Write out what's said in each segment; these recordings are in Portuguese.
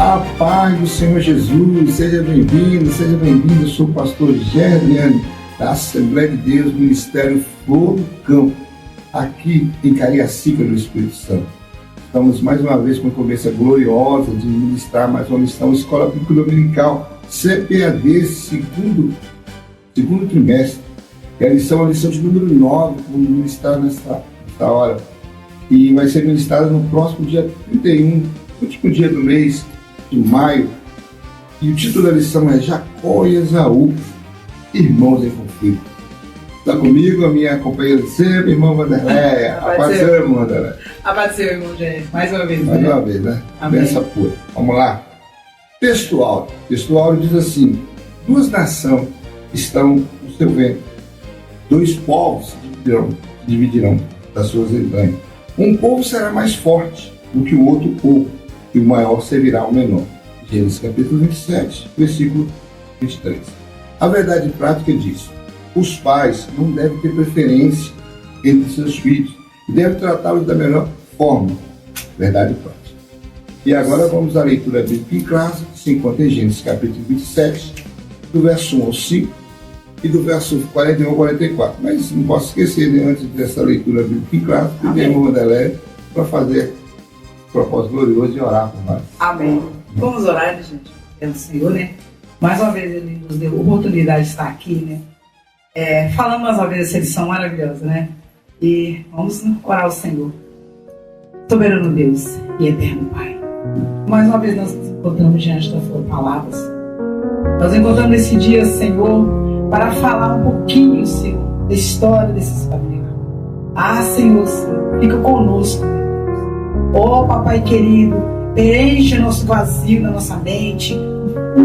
A paz do Senhor Jesus, seja bem-vindo, seja bem-vindo. Eu sou o pastor Gerliane, da Assembleia de Deus, Ministério Flor do Campo, aqui em Cariacica, no Espírito Santo. Estamos mais uma vez com a conversa gloriosa de ministrar mais uma lição, Escola Bíblica Dominical, CPAD, segundo trimestre. E a lição de número 9, vamos ministrar nesta hora. E vai ser ministrada no próximo dia 31, último dia do mês de maio. E o título da lição é Jacó e Esaú, irmãos em conflito. Está comigo a minha companheira de sempre, irmã Vanderleia. Apareceu, irmã Vanderleia. Apareceu, irmão Jair. Mais uma vez. Mais uma vez, né? Benção pura. Vamos lá. Texto áudio. Texto áudio diz assim: duas nações estão no seu ventre. Dois povos se dividirão das suas entranhas. Um povo será mais forte do que o outro povo, e o maior servirá ao menor. Gênesis capítulo 27, versículo 23. A verdade prática diz: os pais não devem ter preferência entre seus filhos e devem tratá-los da melhor forma. Verdade prática. E agora vamos à leitura bíblica em classe, que se encontra em Gênesis capítulo 27, do verso 1 ao 5 e do verso 41 ao 44. Mas não posso esquecer, né, antes dessa leitura bíblica em classe, que tem uma Vanderleia para fazer o propósito glorioso de orar por nós. Amém. Vamos orar, gente, pelo Senhor, né? Mais uma vez Ele nos deu a oportunidade de estar aqui, né? Falando mais uma vez essa lição maravilhosa, né? E vamos orar ao Senhor. Soberano Deus e eterno Pai, mais uma vez nós nos encontramos diante das Suas palavras. Nós encontramos nesse dia, Senhor, para falar um pouquinho, Senhor, da história desses familiares. Senhor, fica conosco, meu Deus. Oh, Papai querido, preenche o nosso vazio na nossa mente,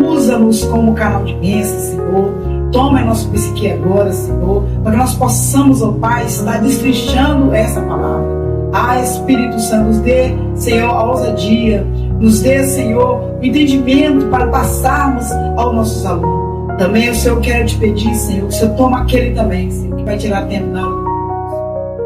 usa-nos como canal de bênção, Senhor. Toma nosso psique agora, Senhor, para que nós possamos, ó Pai, estar destrinchando essa palavra. Espírito Santo, nos dê, Senhor, a ousadia, nos dê, Senhor, o entendimento para passarmos aos nossos alunos. Também o Senhor, quero te pedir, Senhor, que o Senhor toma aquele também, Senhor, que vai tirar tempo da aula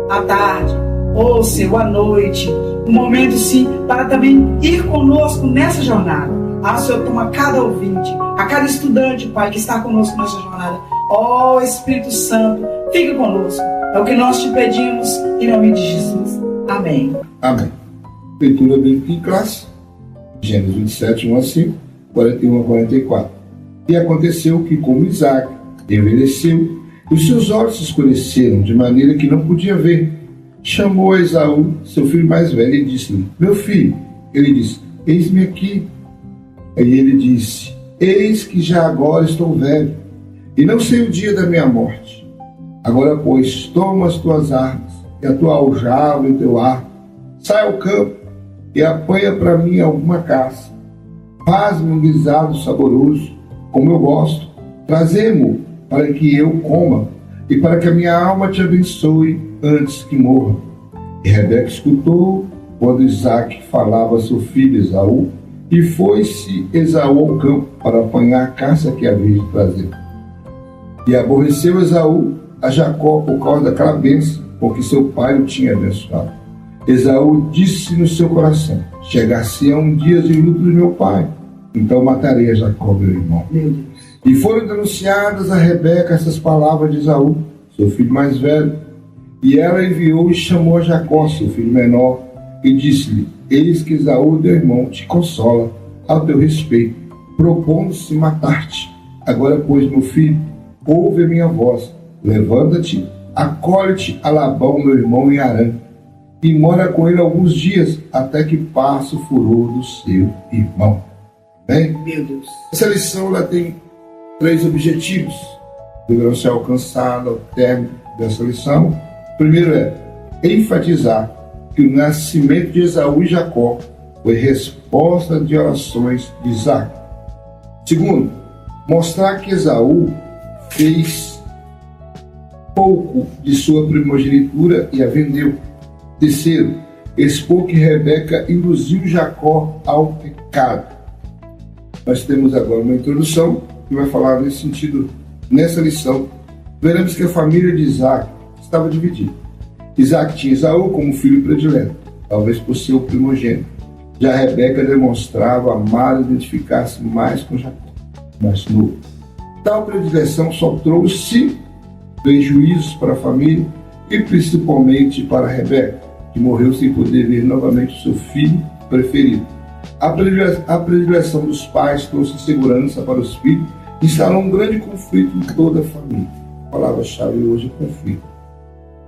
à tarde, ou Senhor, à noite, um momento, sim, para também ir conosco nessa jornada. Senhor, toma cada ouvinte, a cada estudante, Pai, que está conosco nessa jornada. Espírito Santo, fica conosco. É o que nós te pedimos, em nome de Jesus. Amém. Amém. Leitura bíblica em classe, Gênesis 27, 1 a 5, 41 a 44. E aconteceu que, como Isaac envelheceu, os seus olhos se escureceram, de maneira que não podia ver. Chamou a Esaú, seu filho mais velho, e disse-lhe: meu filho. Ele disse: eis-me aqui. Aí ele disse: eis que já agora estou velho, e não sei o dia da minha morte. Agora, pois, toma as tuas armas, e a tua aljava e o teu arco, sai ao campo, e apanha para mim alguma caça. Faz-me um guisado saboroso, como eu gosto, trazei-mo para que eu coma, e para que a minha alma te abençoe antes que morra. E Rebeca escutou quando Isaque falava a seu filho Esaú, e foi-se Esaú ao campo para apanhar a caça que havia de trazer. E aborreceu Esaú a Jacó por causa daquela bênção, porque seu pai o tinha abençoado. Esaú disse no seu coração: chegar-se-ão dias de luto de meu pai, então matarei a Jacó, meu irmão. Meu Deus. E foram denunciadas a Rebeca essas palavras de Esaú, seu filho mais velho. E ela enviou e chamou a Jacó, seu filho menor, e disse-lhe: eis que Esaú, teu irmão, te consola ao teu respeito, propondo-se matar-te. Agora, pois, meu filho, ouve a minha voz, levanta-te, acolhe-te a Labão, meu irmão, em Harã, e mora com ele alguns dias, até que passe o furor do seu irmão. Bem? Meu Deus. Essa lição ela tem 3 objetivos que deverão ser alcançados ao término dessa lição. O primeiro é enfatizar que o nascimento de Esaú e Jacó foi resposta de orações de Isaac. Segundo, mostrar que Esaú fez pouco de sua primogenitura e a vendeu. Terceiro, expor que Rebeca induziu Jacó ao pecado. Nós temos agora uma introdução que vai falar nesse sentido. Nessa lição, veremos que a família de Isaac estava dividida. Isaac tinha Esaú como filho predileto, talvez por ser o primogênito. Já Rebeca demonstrava amar e identificar-se mais com Jacó, mais novo. Tal predileção só trouxe prejuízos para a família e principalmente para Rebeca, que morreu sem poder ver novamente o seu filho preferido. A predileção dos pais trouxe segurança para os filhos e instalou um grande conflito em toda a família. A palavra-chave hoje é conflito.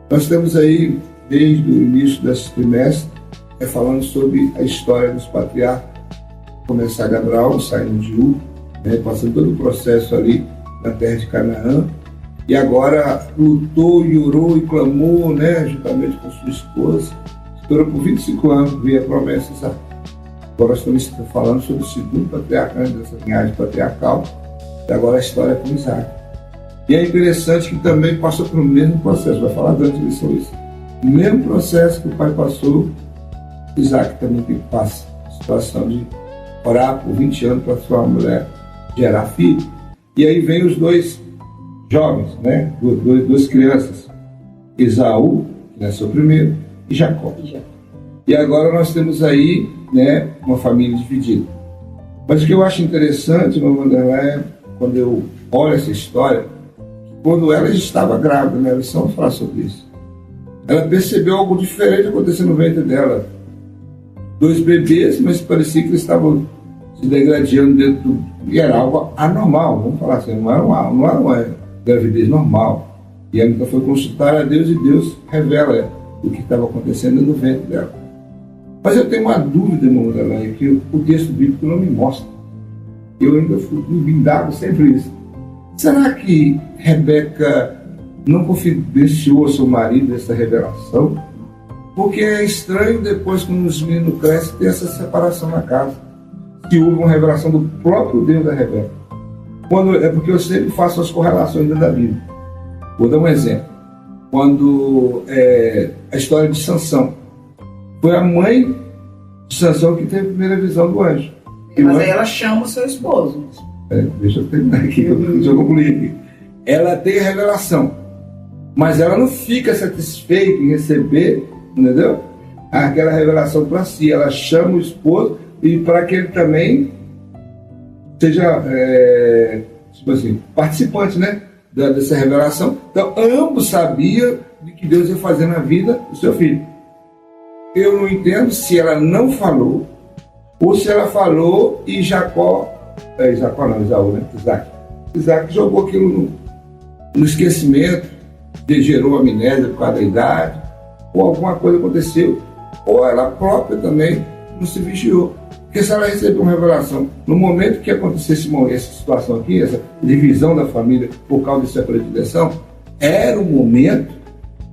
Nós temos aí, desde o início desse trimestre, falando sobre a história dos patriarcas. Começar Gabriel, saindo de Ur, passando todo o processo ali na terra de Canaã, e agora lutou e orou e clamou, juntamente com sua esposa. Esperou por 25 anos, veio a promessa de Isaac. Agora estamos falando sobre o segundo patriarca, dessa linhagem patriarcal, e agora a história é com Isaac. E é interessante que também passou pelo mesmo processo, vai falar durante a lição isso. O mesmo processo que o pai passou, Isaac também tem que passar. A situação de orar por 20 anos para sua mulher gerar filho. E aí vem os dois jovens, duas crianças, Esaú, que nasceu primeiro, e Jacó. E agora nós temos aí uma família dividida. Mas o que eu acho interessante, meu Wanderlei, quando eu olho essa história, quando ela estava grávida, eles só falar sobre isso. Ela percebeu algo diferente acontecendo no ventre dela. 2 bebês, mas parecia que eles estavam se degradando dentro do... E era algo anormal, vamos falar assim, não era uma gravidez normal. E ela então foi consultar a Deus e Deus revela o que estava acontecendo no ventre dela. Mas eu tenho uma dúvida, irmão, que o texto bíblico não me mostra. Eu ainda me indago sempre isso. Será que Rebeca não confidenciou ao seu marido essa revelação? Porque é estranho depois, quando os meninos crescem, ter essa separação na casa. Que houve uma revelação do próprio Deus da Rebeca. É porque eu sempre faço as correlações dentro da Bíblia. Vou dar um exemplo. Quando a história de Sansão. Foi a mãe de Sansão que teve a primeira visão do anjo. Mas aí ela chama o seu esposo. Deixa eu terminar aqui, deixa eu concluir aqui. Ela tem a revelação, mas ela não fica satisfeita em receber, entendeu? Aquela revelação para si. Ela chama o esposo e para que ele também seja participante, dessa revelação. Então, ambos sabiam de que Deus ia fazer na vida do seu filho. Eu não entendo se ela não falou ou se ela falou e Isaac jogou aquilo no esquecimento, gerou amnésia por causa da idade, ou alguma coisa aconteceu, ou ela própria também não se vigiou. Porque se ela recebeu uma revelação, no momento que acontecesse essa situação aqui, essa divisão da família por causa dessa predileção, era o momento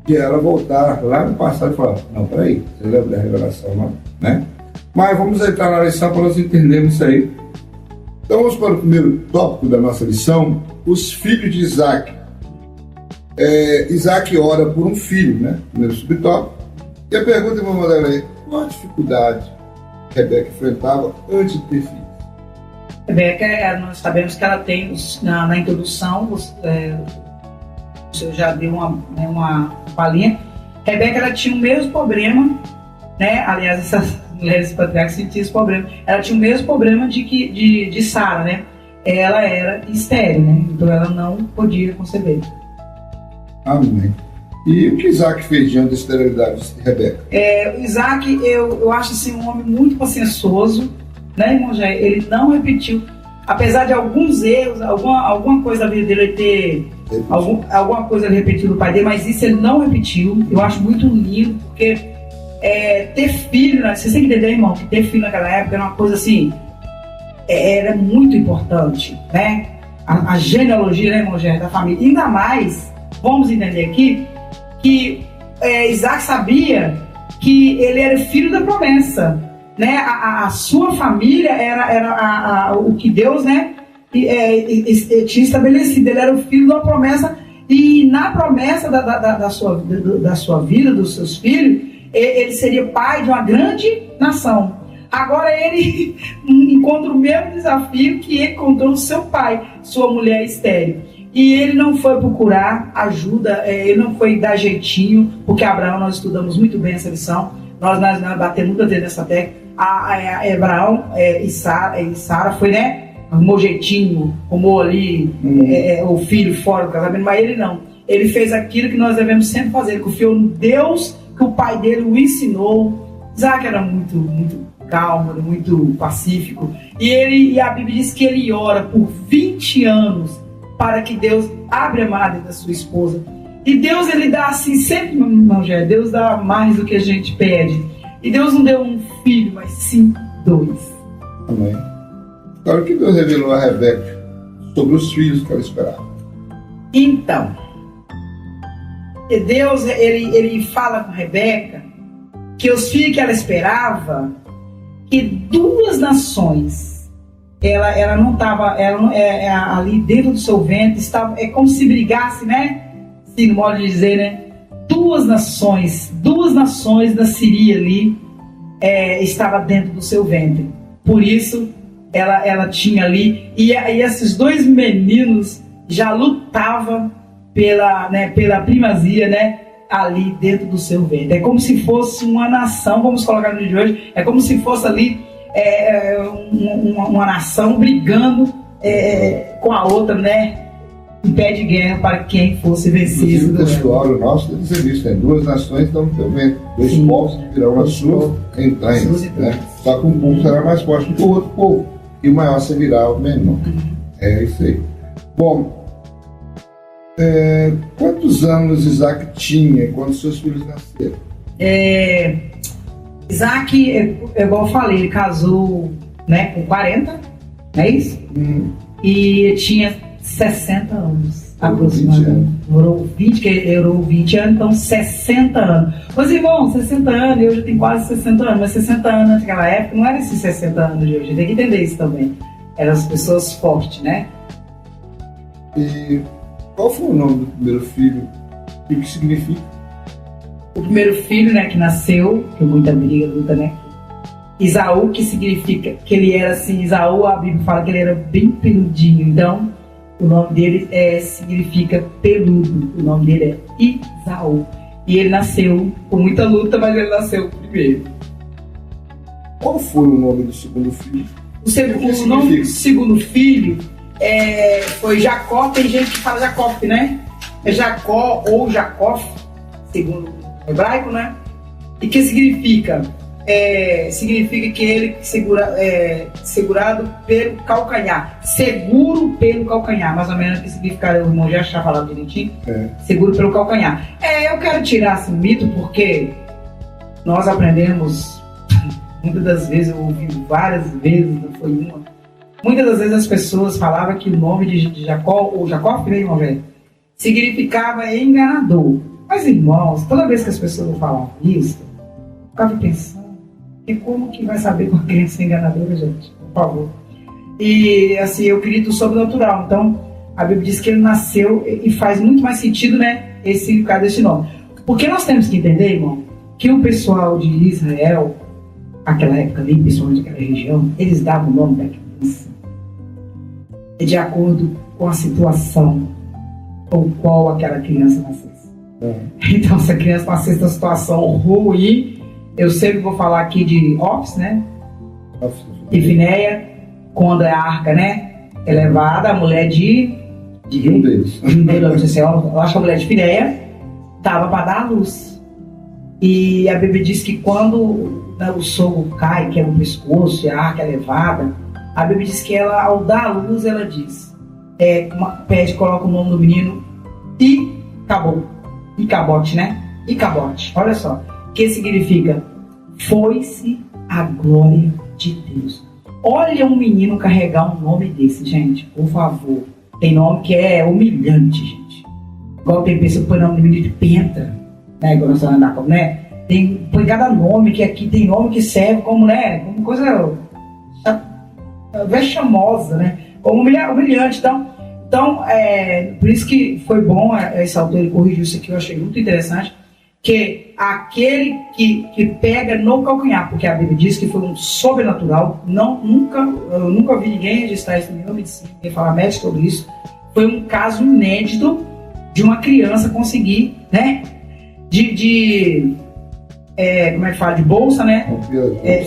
de ela voltar lá no passado e falar, não, peraí, você lembra da revelação, não? Mas vamos entrar na lição para nós entendermos isso aí. Então vamos para o primeiro tópico da nossa lição, os filhos de Isaac. Isaac ora por um filho, primeiro subtópico. E a pergunta, irmão Wanderlei, qual a dificuldade que Rebeca enfrentava antes de ter filhos? Rebeca, nós sabemos que ela tem, na introdução, o senhor já deu uma palhinha. Rebeca, ela tinha o mesmo problema, aliás, essas mulheres patriarcas sentiam esse problema. Ela tinha o mesmo problema de Sara, Ela era estéril, então ela não podia conceber. Amém. E o que Isaac fez diante da esterilidade de Rebeca? Isaac, eu acho assim, um homem muito consciencioso, irmão Jair? Ele não repetiu, apesar de alguns erros, alguma coisa da vida dele ter alguma coisa ele repetiu do pai dele, mas isso ele não repetiu. Eu acho muito lindo, porque ter filho, você tem que entender, irmão, que ter filho naquela época era uma coisa assim, era muito importante, a genealogia, irmão Jair, da família. Ainda mais, vamos entender aqui, que Isaac sabia que ele era filho da promessa, a sua família era o que Deus, tinha estabelecido. Ele era o filho da promessa, e na promessa da sua vida, dos seus filhos, ele seria pai de uma grande nação. Agora ele encontra o mesmo desafio que ele encontrou no seu pai, sua mulher estéril. E ele não foi procurar ajuda, ele não foi dar jeitinho, porque Abraão, nós estudamos muito bem essa lição, nós batemos muitas vezes nessa tecla. a Abraão e Sara foi, né? Arrumou jeitinho, arrumou ali o filho fora do casamento, mas ele não. Ele fez aquilo que nós devemos sempre fazer. Ele confiou no Deus que o pai dele o ensinou. Isaac era muito calmo, muito pacífico. E a Bíblia diz que ele ora por 20 anos para que Deus abra a madre da sua esposa. E Deus, ele dá assim, sempre, não, já Deus dá mais do que a gente pede. E Deus não deu um filho, mas sim 2. Amém. Agora, o que Deus revelou a Rebeca sobre os filhos que ela esperava? Então, Deus, ele fala com Rebeca que os filhos que ela esperava, que 2 nações, ela não estava, ali dentro do seu ventre, estava, é como se brigasse, né? Se no modo de dizer, né? 2 nações nasceria ali, estava dentro do seu ventre. Por isso, ela tinha ali, e esses 2 meninos já lutavam pela primazia, né? Ali dentro do seu ventre. É como se fosse uma nação, vamos colocar no dia de hoje, é como se fosse ali uma nação brigando com a outra, né? Em pé de guerra para quem fosse vencido. O textual nosso deve ser visto, né? 2 nações estão no teu ventre, 2 povos que virão a sua entranhas, né? Só que um povo será mais forte que o outro povo, e o maior servirá o menor. É isso aí. Bom, quantos anos Isaac tinha quando seus filhos nasceram? Isaac, igual eu falei, ele casou, né, com 40, é isso? E tinha 60 anos, aproximadamente. Durou 20 anos, então 60 anos. Mas, irmão, 60 anos, eu já tenho quase 60 anos, mas 60 anos naquela época não era esses 60 anos de hoje, tem que entender isso também. Eram as pessoas fortes, né? E qual foi o nome do primeiro filho e o que significa? O primeiro filho, né, que nasceu, que muita briga, luta, né? Isaú, que significa que ele era assim, Isaú, a Bíblia fala que ele era bem peludinho, então o nome dele significa peludo, o nome dele é Isaú. E ele nasceu com muita luta, mas ele nasceu primeiro. Qual foi o nome do segundo filho? O nome do segundo filho foi Jacó. Tem gente que fala Jacob, né? É Jacó ou Jacob, segundo o hebraico, né? E que significa? Significa que ele segurado pelo calcanhar, seguro pelo calcanhar, mais ou menos o que significa, o irmão já está falando direitinho, seguro pelo calcanhar. Eu quero tirar esse mito porque nós aprendemos, muitas das vezes, eu ouvi várias vezes, não foi uma, muitas das vezes as pessoas falavam que o nome de Jacó, ou Jacó, né, irmão velho, significava enganador. Mas, irmãos, toda vez que as pessoas falavam isso, eu ficava pensando, e como que vai saber com a criança enganadora, gente? Por favor. E assim, eu acredito sobrenatural. Então, a Bíblia diz que ele nasceu e faz muito mais sentido, né? Esse significado desse nome. Porque nós temos que entender, irmão, que o pessoal de Israel, aquela época ali, principalmente naquela região, eles davam o nome da criança de acordo com a situação com qual aquela criança nascesse. Então, se a criança nascesse numa situação ruim, eu sempre vou falar aqui de Ofs, né? E Finéia, quando a arca, né, é levada, a mulher de um deles. Eu acho que a mulher de Finéia estava para dar a luz. E a Bíblia diz que quando, né, o sogro cai, que é no pescoço, e a arca é levada, a Bíblia diz que ela, ao dar a luz, ela diz, pede, coloca o nome do menino e acabou. E cabote, né? E cabote, olha só. Que significa, foi-se a glória de Deus. Olha um menino carregar um nome desse, gente, por favor. Tem nome que é humilhante, gente. Igual tem pessoa que põe nome de menino de Penta, né? Igual nós falamos da Copa, né? Põe cada nome, que aqui tem nome que serve como, né? Como coisa vexamosa, né? Como humilhante. Então, por isso que foi bom esse autor, ele corrigiu isso aqui, eu achei muito interessante. Que aquele que pega no calcanhar, porque a Bíblia diz que foi um sobrenatural, eu nunca vi ninguém registrar isso em nenhuma medicina, ninguém falar médico sobre isso. Foi um caso inédito de uma criança conseguir, né, como é que fala, de bolsa, né?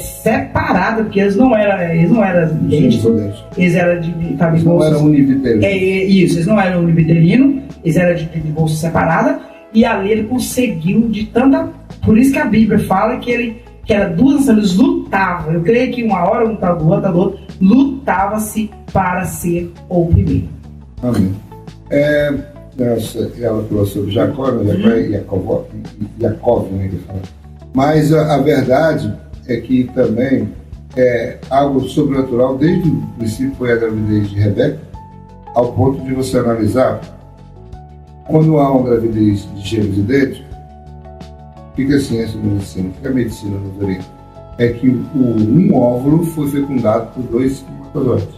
Separada, porque eles não eram idênticos, eles eram de talvez bolsas. Não eram univitelinos. Isso, eles não eram univitelinos, eles eram de bolsa separada, e ali ele conseguiu de tanta. Por isso que a Bíblia fala que era duas, eles lutavam. Eu creio que uma hora um tal do outro, lutava-se para ser o primeiro. Amém. Ela falou sobre Jacó, né? Jacó, né, que fala. Mas a verdade é que também é algo sobrenatural, desde o princípio foi a gravidez de Rebeca, ao ponto de você analisar, quando há uma gravidez de gêmeos idênticos, fica assim essa medicina, fica a medicina nos orienta, é que um óvulo foi fecundado por 2 espermatozoides.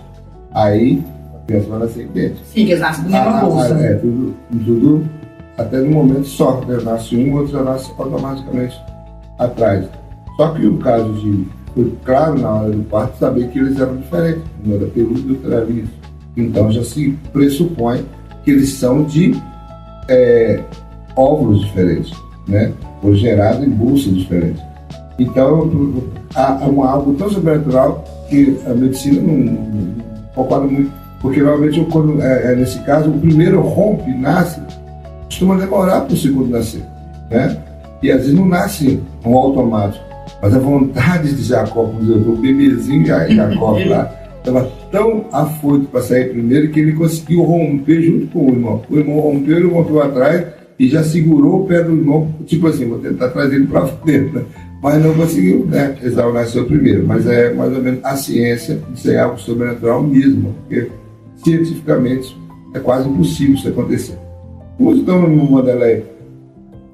Aí a criança vai nascer idêntica. Sim, que eles nascem na mesma bolsa. Tudo até no momento só, né? Nasce um, o outro já nasce automaticamente atrás. Só que o caso foi claro na hora do parto saber que eles eram diferentes. Um era peludo e outro era liso. Então já se pressupõe que eles são de óvulos diferentes, né? Ou gerado em bolsas diferentes. Então há algo tão sobrenatural que a medicina não concorda muito, porque normalmente quando nesse caso o primeiro nasce, costuma demorar para o segundo nascer, né? E às vezes não nasce um automático, mas a vontade de Jacó, por exemplo, o bebezinho Jacó lá, estava tão afoito para sair primeiro que ele conseguiu romper junto com o irmão. O irmão rompeu, ele voltou atrás e já segurou o pé do irmão, tipo assim, vou tentar trazer ele para dentro, né? Mas não conseguiu, né? Esaú nasceu primeiro, mas é mais ou menos a ciência, isso é algo sobrenatural mesmo, porque cientificamente é quase impossível isso acontecer. Vamos então numa dela aí,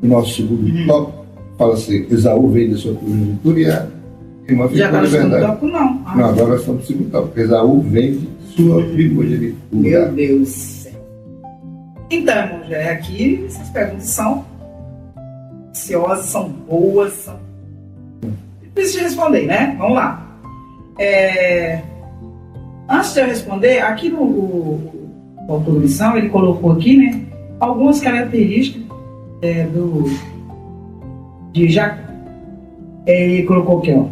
o nosso segundo tópico, fala assim, Esaú veio da sua primogenitura e a irmã ficou já está no de verdade. Tópico, não. Não, agora nós estamos no segundo tópico, Esaú vem de sua primogenitura. Meu Deus. Então, irmão, já aqui, essas perguntas são ansiosas, são boas, são difíceis de responder, né? Vamos lá. Antes de eu responder, aqui no autor da missão, ele colocou aqui, né, algumas características de Jacó. Ele colocou aqui, ó,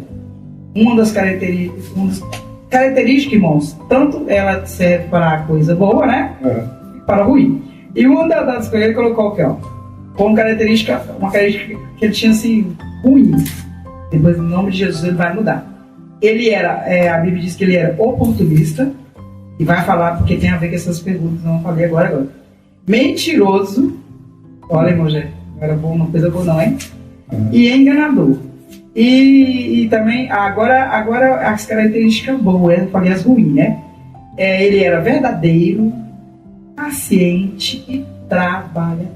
uma das características, irmãos, tanto ela serve para coisa boa, né, para ruim. E uma das coisas ele colocou aqui, ó, como característica, uma característica que ele tinha assim ruim. Depois, no nome de Jesus, ele vai mudar. Ele era, a Bíblia diz que ele era oportunista, e vai falar porque tem a ver com essas perguntas, não falei agora. Mentiroso, olha, irmão, já não era bom, uma coisa boa não, hein? E enganador. E também, agora as características boas, eu falei as ruins, né? Ele era verdadeiro, paciente e trabalhador.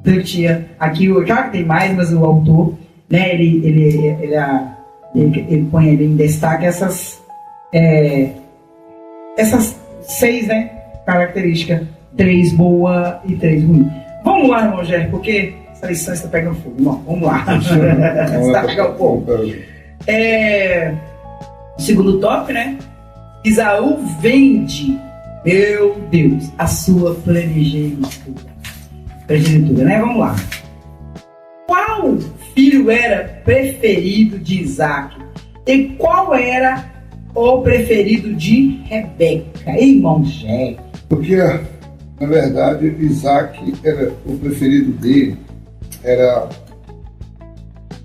Ele tinha, aqui, já que tem mais, mas o autor, né, ele põe ele em destaque essas 6, né, características, 3 boas e 3 ruins. Vamos lá, irmão Rogério, porque essa lição está pegando fogo. Não, vamos lá. Está pegando fogo. Segundo tópico, né? Esaú vende, meu Deus, a sua primogenitura, né? Vamos lá. Qual filho era preferido de Isaac? E qual era o preferido de Rebeca? Irmão Jé. Porque, na verdade, Isaac era o preferido dele, era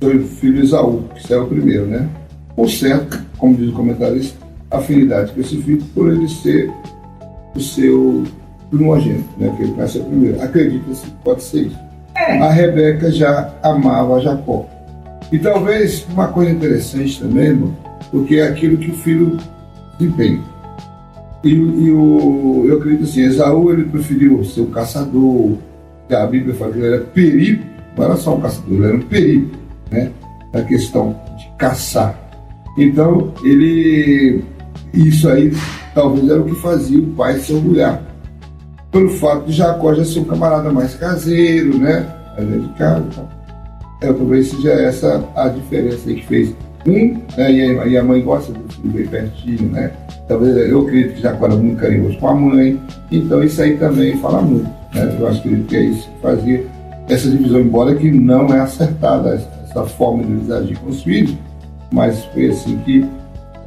o filho Esaú, que era o primeiro, né? Por certo, como diz o comentarista, afinidade com esse filho por ele ser o seu primogênito, né? Que ele nasceu primeiro. Acredita-se que pode ser isso. A Rebeca já amava Jacó. E talvez uma coisa interessante também, irmão, porque é aquilo que o filho desempenha. Eu acredito assim, Esaú ele preferiu ser um caçador, a Bíblia fala que ele era perito, não era só um caçador, ele era um perito, né? Na questão de caçar. Então, isso aí talvez era o que fazia o pai se orgulhar. Pelo fato de Jacó já ser um camarada mais caseiro, né? Mais dedicado e tal. Talvez seja essa a diferença aí que fez. Né? E a mãe gosta do filho bem pertinho, né? Talvez eu acredito que Jacó era muito carinhoso com a mãe. Então isso aí também fala muito, né? Eu acredito que é isso que fazia essa divisão, embora que não é acertada essa essa forma de eles agir com os filhos, mas foi assim que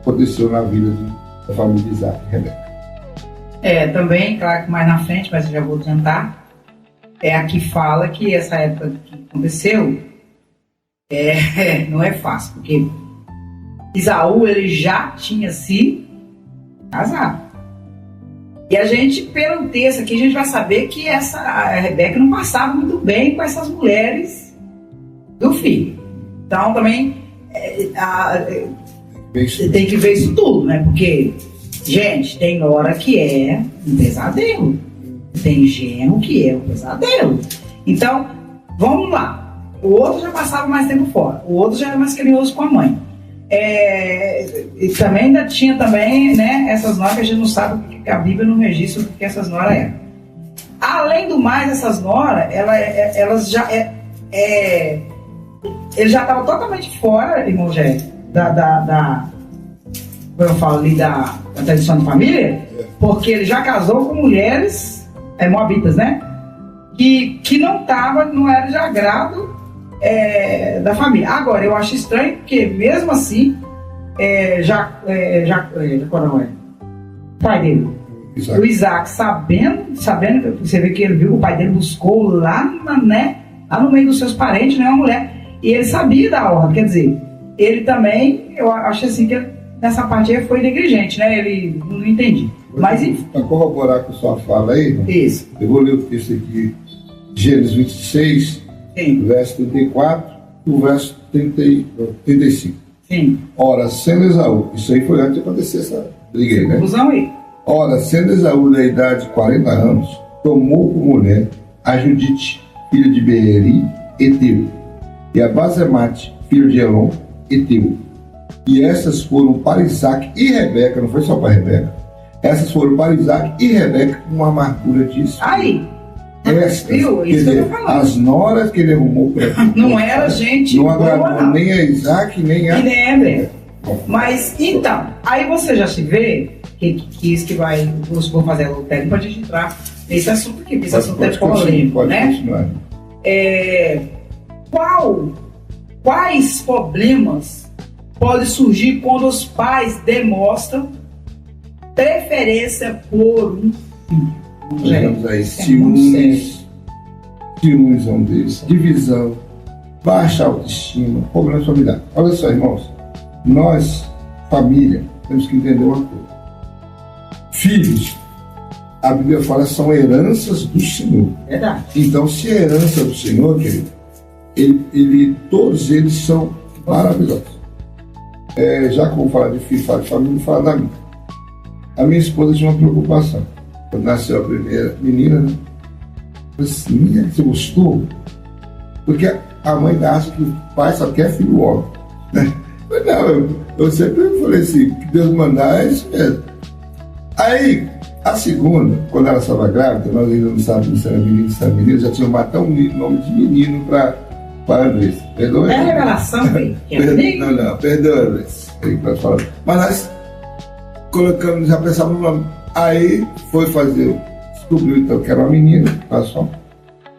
aconteceu na vida da família de Isaac e Rebeca. Também, claro que mais na frente, mas eu já vou adiantar, aqui fala que essa época que aconteceu não é fácil, porque Isaú ele já tinha se casado. E a gente, pelo texto aqui, a gente vai saber que a Rebeca não passava muito bem com essas mulheres do filho. Então também tem que ver isso tudo, né? Porque, gente, tem hora que é um pesadelo. Tem genro que é um pesadelo. Então, vamos lá. O outro já passava mais tempo fora. O outro já era mais carinhoso com a mãe. E também ainda tinha também, né, essas noras que a gente não sabe porque a Bíblia não registra o que essas noras eram. Além do mais, essas noras, elas já ele já estava totalmente fora, irmão Jé, como eu falo ali, da tradição de família, porque ele já casou com mulheres moabitas, né? Que não era de agrado da família. Agora, eu acho estranho porque, mesmo assim, o pai dele, o Isaac, sabendo, você vê que ele viu que o pai dele buscou lá no meio dos seus parentes, né, uma mulher, e ele sabia da ordem, quer dizer, ele também, eu acho assim que nessa parte aí foi negligente, né, ele não entendi. Mas enfim. Para corroborar com a sua fala aí, irmão, isso. Eu vou ler o texto aqui, Gênesis 26, sim, verso 34, o verso 35. Sim. Ora, sendo Esaú, isso aí foi antes de acontecer essa briga aí, né? Conclusão aí. Ora, sendo Esaú da idade de 40 anos, tomou por mulher a Judite, filha de Beeri, Eteu, e a Basemate, filho de Elon, Eteu. E essas foram para Isaac e Rebeca, não foi só para Rebeca, essas foram para Isaac e Rebeca com uma amargura disso. Aí, estas, viu? Isso que eu tô falando. as noras que ele arrumou para não era gente não boa, agradou não. nem a Isaac, nem a... E nem a Rebeca. Mas, então, aí você já se vê que isso que vai, vou fazer o técnico para a gente entrar nesse assunto aqui, porque esse assunto é polêmico, né? Quais problemas podem surgir quando os pais demonstram preferência por um filho? Nós temos aí ciúmes é um deles, divisão, baixa autoestima, problemas familiares. Olha só, irmãos, nós, família, temos que entender uma coisa. Filhos, a Bíblia fala, são heranças do Senhor. Verdade. Então, se é herança do Senhor, querido, todos eles são maravilhosos. Já que eu vou falar de filho, falar de família, vou falar da minha. A minha esposa tinha uma preocupação. Quando nasceu a primeira menina, né? Eu falei assim, você gostou? Porque a mãe acha que o pai só quer filho homem, né? Mas não, eu sempre falei assim, que Deus mandar é isso mesmo. Aí, a segunda, quando ela estava grávida, nós ainda não sabíamos se era menino, se era menino, já tinham matado um nome de menino para Andressa. Perdoa? É a revelação, velho. Não, perdoa, Andressa. Mas nós colocamos, já pensávamos no nome. Aí foi descobriu então que era uma menina, tá só.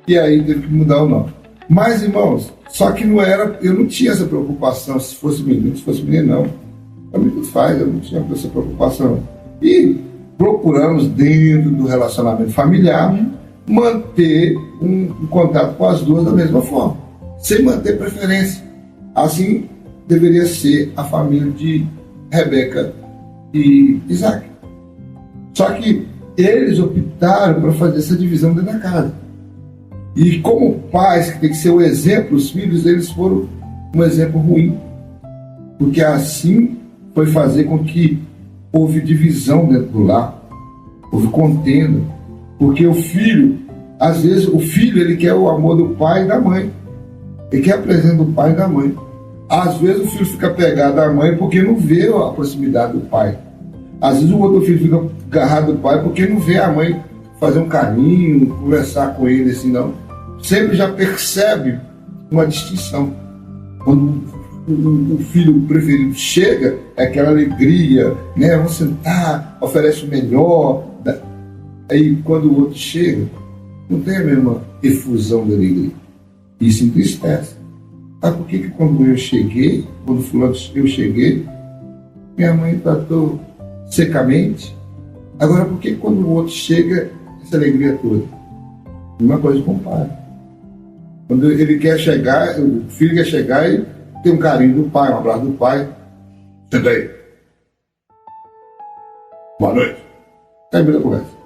E aí teve que mudar o nome. Mas, irmãos, só que eu não tinha essa preocupação se fosse menino, se fosse menino, não. Pra mim tudo faz, eu não tinha essa preocupação. E procuramos, dentro do relacionamento familiar, manter um contato com as duas da mesma forma, sem manter preferência. Assim deveria ser a família de Rebeca e Isaac. Só que eles optaram para fazer essa divisão dentro da casa. E como pais que tem que ser o exemplo, os filhos, eles foram um exemplo ruim. Porque assim foi fazer com que houve divisão dentro do lar, houve contenda. Porque o filho, às vezes o filho ele quer o amor do pai e da mãe. Ele quer a presença do pai e da mãe. Às vezes o filho fica pegado à mãe porque não vê a proximidade do pai. Às vezes o outro filho fica agarrado do pai porque não vê a mãe fazer um carinho, conversar com ele assim, não. Sempre já percebe uma distinção. Quando o filho preferido chega, é aquela alegria, né? Vamos sentar, oferece o melhor. Aí quando o outro chega, não tem a mesma efusão de alegria. Isso entristece. Ah, por que quando eu cheguei, quando fulano eu cheguei, minha mãe tratou secamente? Agora, por que quando o outro chega, essa alegria toda? Uma coisa com o pai. Quando ele quer chegar, o filho quer chegar e tem um carinho do pai, um abraço do pai. Senta aí. Boa noite. Termina a conversa.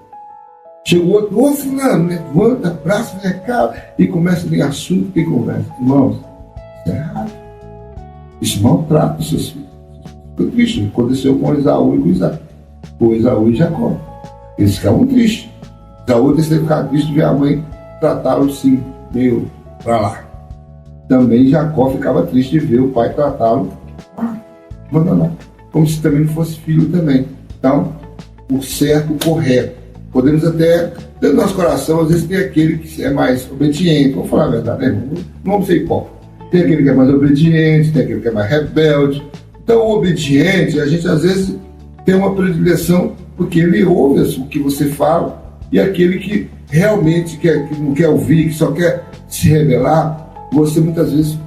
Chegou outro, ô fulano, levanta, abraça, vem cá, e começa a ter assunto e conversa. Irmãos, isso é errado. Isso maltrata os seus filhos. Foi triste. Aconteceu com Esaú e com Isaac. Com Esaú e Jacó. Eles ficavam tristes. Esaú teve que ficar triste de ver a mãe tratá-lo assim, meio pra lá. Também Jacó ficava triste de ver o pai tratá-lo abandonado. Como se também não fosse filho também. Então, o certo, o correto. Podemos até, dentro do nosso coração, às vezes tem aquele que é mais obediente. Vamos falar a verdade, né? Não vamos ser hipócritas. Tem aquele que é mais obediente, tem aquele que é mais rebelde. Então, o obediente, a gente às vezes tem uma predileção porque ele ouve o que você fala, e aquele que realmente que não quer ouvir, que só quer se rebelar, você muitas vezes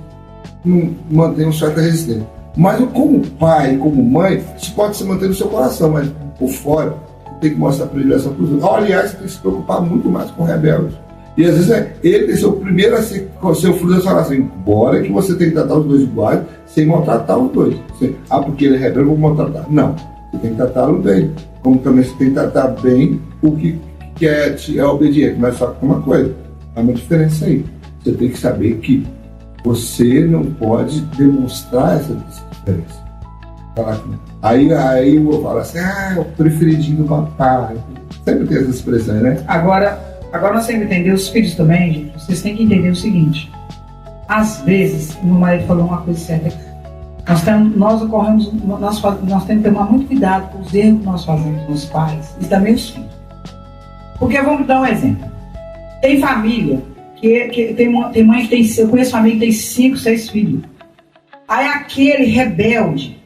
não mantém uma certa resistência. Mas como pai, como mãe, isso pode se manter no seu coração, mas por fora, você tem que mostrar a predileção para os outros. Aliás, você tem que se preocupar muito mais com rebeldes. E às vezes ele tem ser o primeiro a ser o fruto da sua assim, embora que você tem que tratar os dois iguais, sem maltratar os dois. Porque ele é rebelde, eu vou maltratar. Não, você tem que tratá-lo bem. Como também você tem que tratar bem o que é obediente. Mas só que uma coisa, há uma diferença aí. Você tem que saber que você não pode demonstrar essa diferença. Aí eu vou falar assim, é o preferidinho do papai. Sempre tem essa expressão, né? Agora nós temos que entender os filhos também, gente. Vocês têm que entender o seguinte. Às vezes, meu marido falou uma coisa certa. Nós temos que tomar muito cuidado com os erros que nós fazemos nos pais e também os filhos. Porque vamos dar um exemplo. Tem família que tem mãe que tem, eu conheço família que tem 5, 6 filhos. Aí aquele rebelde,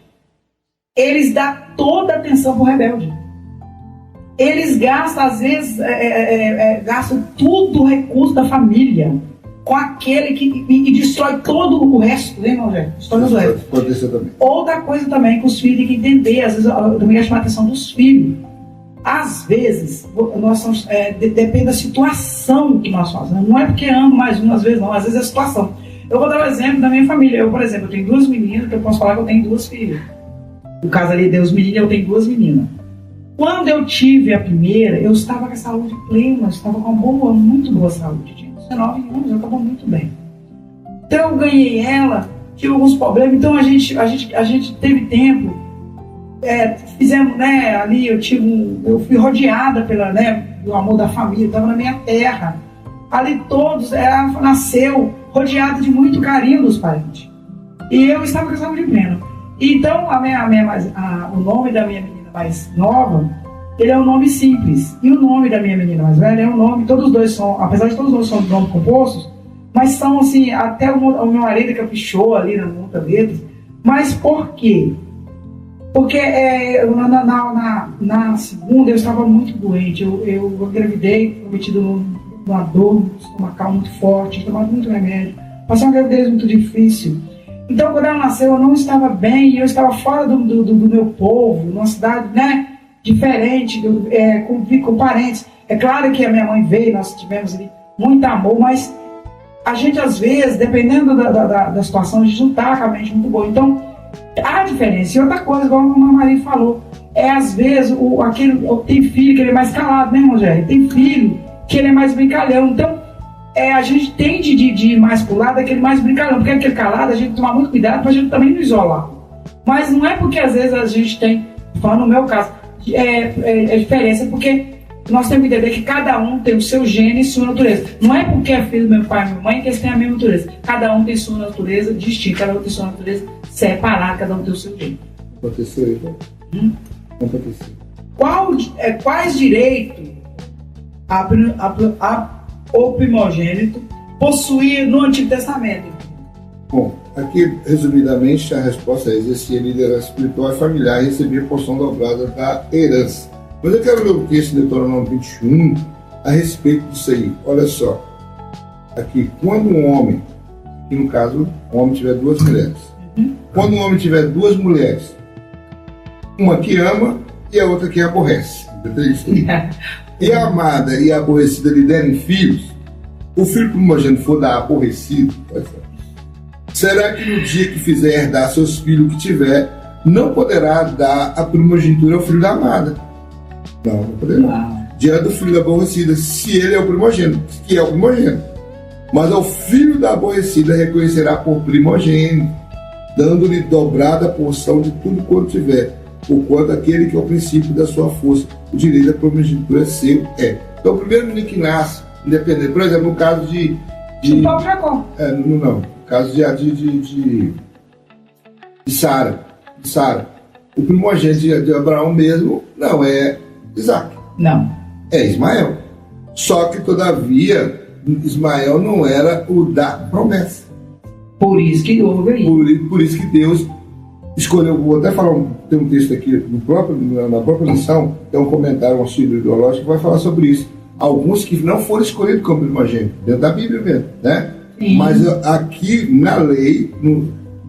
eles dão toda a atenção pro rebelde. Eles gastam, às vezes, gastam tudo o recurso da família com aquele e destrói todo o resto, né, irmão? Destrói todo o resto. Também. Outra coisa também que os filhos têm que entender, às vezes eu também quero chamar a atenção dos filhos. Às vezes, nós somos, depende da situação que nós fazemos. Não é porque amo mais um, às vezes não, às vezes é a situação. Eu vou dar um exemplo da minha família. Eu, por exemplo, eu tenho 2 meninas, que eu posso falar que eu tenho 2 filhas. No caso ali, Deus meninas, eu tenho 2 meninas. Quando eu tive a primeira, eu estava com a saúde plena, eu estava com uma muito boa saúde. Tinha 19 anos, eu estava muito bem. Então eu ganhei ela, tive alguns problemas, então a gente teve tempo, fizemos, né, ali eu fui rodeada do amor da família, estava na minha terra. Ali todos, ela nasceu rodeada de muito carinho dos parentes. E eu estava com a saúde plena. Então o nome da minha menina mais nova, ele é um nome simples. E o nome da minha menina mais velha é um nome, todos os dois são, apesar de todos os dois são nomes compostos, mas são assim, até o meu marido caprichou ali na monta deles. Mas por quê? Porque na segunda eu estava muito doente, eu engravidei, cometido numa dor estomacal muito forte, tomado muito remédio, passei uma gravidez muito difícil. Então, quando ela nasceu, eu não estava bem, eu estava fora do meu povo, numa cidade, né, diferente, com parentes. É claro que a minha mãe veio, nós tivemos ali muito amor, mas a gente, às vezes, dependendo da situação, a gente não está com a mente muito boa. Então, há diferença. E outra coisa, igual o meu marido falou, às vezes, tem filho que ele é mais calado, né, Rogério? Tem filho que ele é mais brincalhão. Então, a gente tende de ir mais pro lado daquele mais brincalhão, porque aquele calado a gente tomar muito cuidado pra gente também não isolar. Mas não é porque às vezes a gente tem, falando no meu caso, diferença, porque nós temos que entender que cada um tem o seu gene e sua natureza. Não é porque é filho do meu pai e minha mãe que eles têm a mesma natureza. Cada um tem sua natureza distinta, cada um tem sua natureza separada, cada um tem o seu gene. Aconteceu aí, né? Aconteceu. Quais direitos o primogênito possuía no Antigo Testamento? Bom, aqui, resumidamente, a resposta é: exercia liderança espiritual e familiar e recebia porção dobrada da herança. Mas eu quero ler o texto de Deuteronômio 21 a respeito disso aí. Olha só, aqui, quando um homem que no caso o homem tiver duas mulheres. Quando um homem tiver duas mulheres, uma que ama e a outra que aborrece. E a amada e a aborrecida lhe derem filhos, o filho primogênito for da aborrecida, será que no dia que fizer herdar seus filhos que tiver, não poderá dar a primogenitura ao filho da amada? Não poderá. Diante do filho da aborrecida, se ele é o primogênito, que é o primogênito. Mas ao filho da aborrecida reconhecerá por primogênito, dando-lhe dobrada porção de tudo quanto tiver, porquanto aquele que é o princípio da sua força, o direito da primogenitura é seu. Então, o primeiro menino que nasce, independente, por exemplo, no caso de Paulo Jacó. Não. No caso de Sara. O primogênito de Abraão mesmo não é Isaac. Não. É Ismael. Só que, todavia, Ismael não era o da promessa. Por isso que houve aí. Por isso que Deus escolheu. Vou até falar, tem um texto aqui na própria lição, tem um comentário, um auxílio ideológico que vai falar sobre isso. Alguns que não foram escolhidos como primogênito, dentro da Bíblia mesmo, né? Sim. Mas aqui na lei,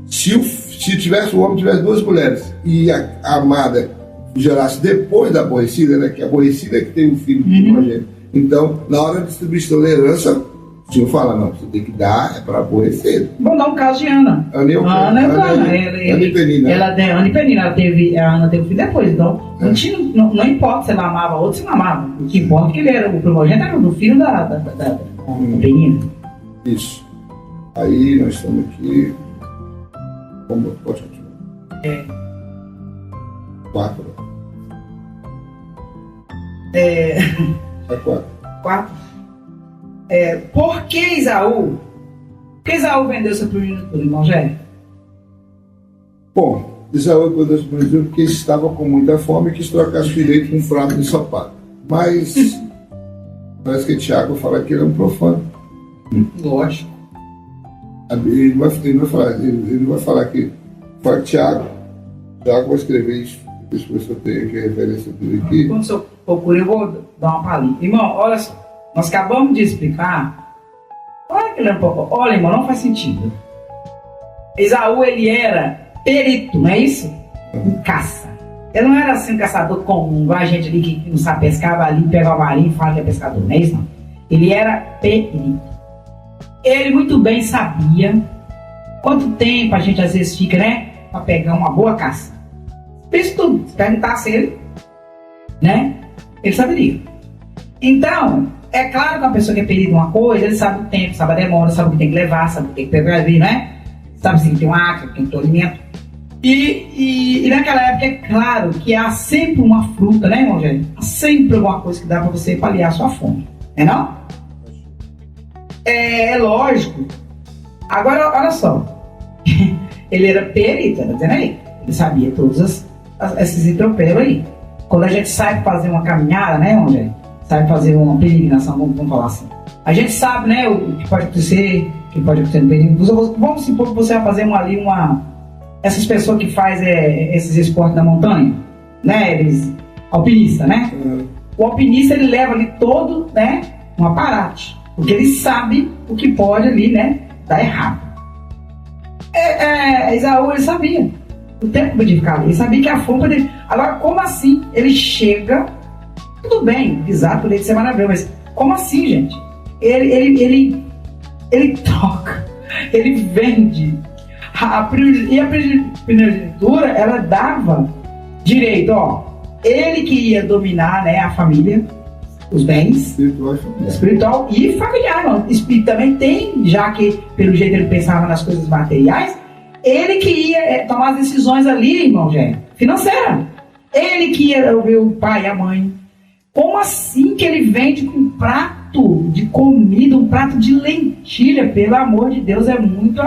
se o homem tivesse duas mulheres e a amada gerasse depois da aborrecida, né? Que a aborrecida é que tem um filho primogênito. Então, na hora da distribuição da herança, o senhor fala, não, você tem que dar, é para aborrecer. Vamos dar um caso de Ana. Ana e Penina. Ana e Penina, a Ana teve um filho depois, então não importa se ela amava ou se não amava. O que importa é que ele era o primogênito, era do filho da Penina. Isso. Aí nós estamos aqui. Pode continuar. 4. É 4. 4. Por que Esaú? Por que Esaú vendeu seu primogenitura, irmão Gé? Bom, Esaú vendeu seu primogenitura porque estava com muita fome e quis trocar seu direito com um prato de ensopado. Mas parece que Tiago fala que ele é um profano. Lógico. Ele não vai falar que fala Tiago vai escrever isso. Deixa eu ver se eu tenho aqui a referência dele aqui. Quando o senhor procura, eu vou dar uma palhinha. Irmão, olha só. Nós acabamos de explicar. Olha que olha, irmão, não faz sentido. Esaú, ele era perito, não é isso? Em caça. Ele não era assim um caçador comum, igual a gente ali que não sabe pescar, vai ali, pega o varinho e fala que é pescador, não é isso? Não. Ele era perito. Ele muito bem sabia quanto tempo a gente às vezes fica, né? Para pegar uma boa caça. Isso tudo. Se perguntasse ele, né? Ele saberia. Então, é claro que uma pessoa que é perito em uma coisa, ele sabe o tempo, sabe a demora, sabe o que tem que levar, sabe o que tem que pegar ali, né? Sabe se tem um acre, tem que ter alimento. E naquela época é claro que há sempre uma fruta, né, irmão Gênio? Há sempre alguma coisa que dá para você paliar a sua fome, não? É lógico. Agora, olha só. Ele era perito, tá dizendo aí? Ele sabia todos esses entropelos aí. Quando a gente sai para fazer uma caminhada, né, irmão Gênio? Sai fazer uma peregrinação, vamos falar assim. A gente sabe, né, o que pode acontecer, no peregrinação. Vamos supor que você vai fazer essas pessoas que fazem esses esportes da montanha, né, eles, alpinista, né? O alpinista, ele leva ali todo, né, um aparato, porque ele sabe o que pode ali, né, dar errado. Esaú, ele sabia o tempo de ficar ali, ele sabia que a fome dele. Agora, como assim ele chega? Tudo bem, exato, poderia ser maravilhoso, mas como assim, gente? Ele troca, ele vende. E a primogenitura, ela dava direito, ele que ia dominar, né, a família, os bens, espiritual e familiar, não. Espírito também tem, já que pelo jeito ele pensava nas coisas materiais, ele que ia tomar as decisões ali, irmão, financeira. Ele que ia ouvir o pai e a mãe. Como assim que ele vende com um prato de comida, um prato de lentilha? Pelo amor de Deus, é muito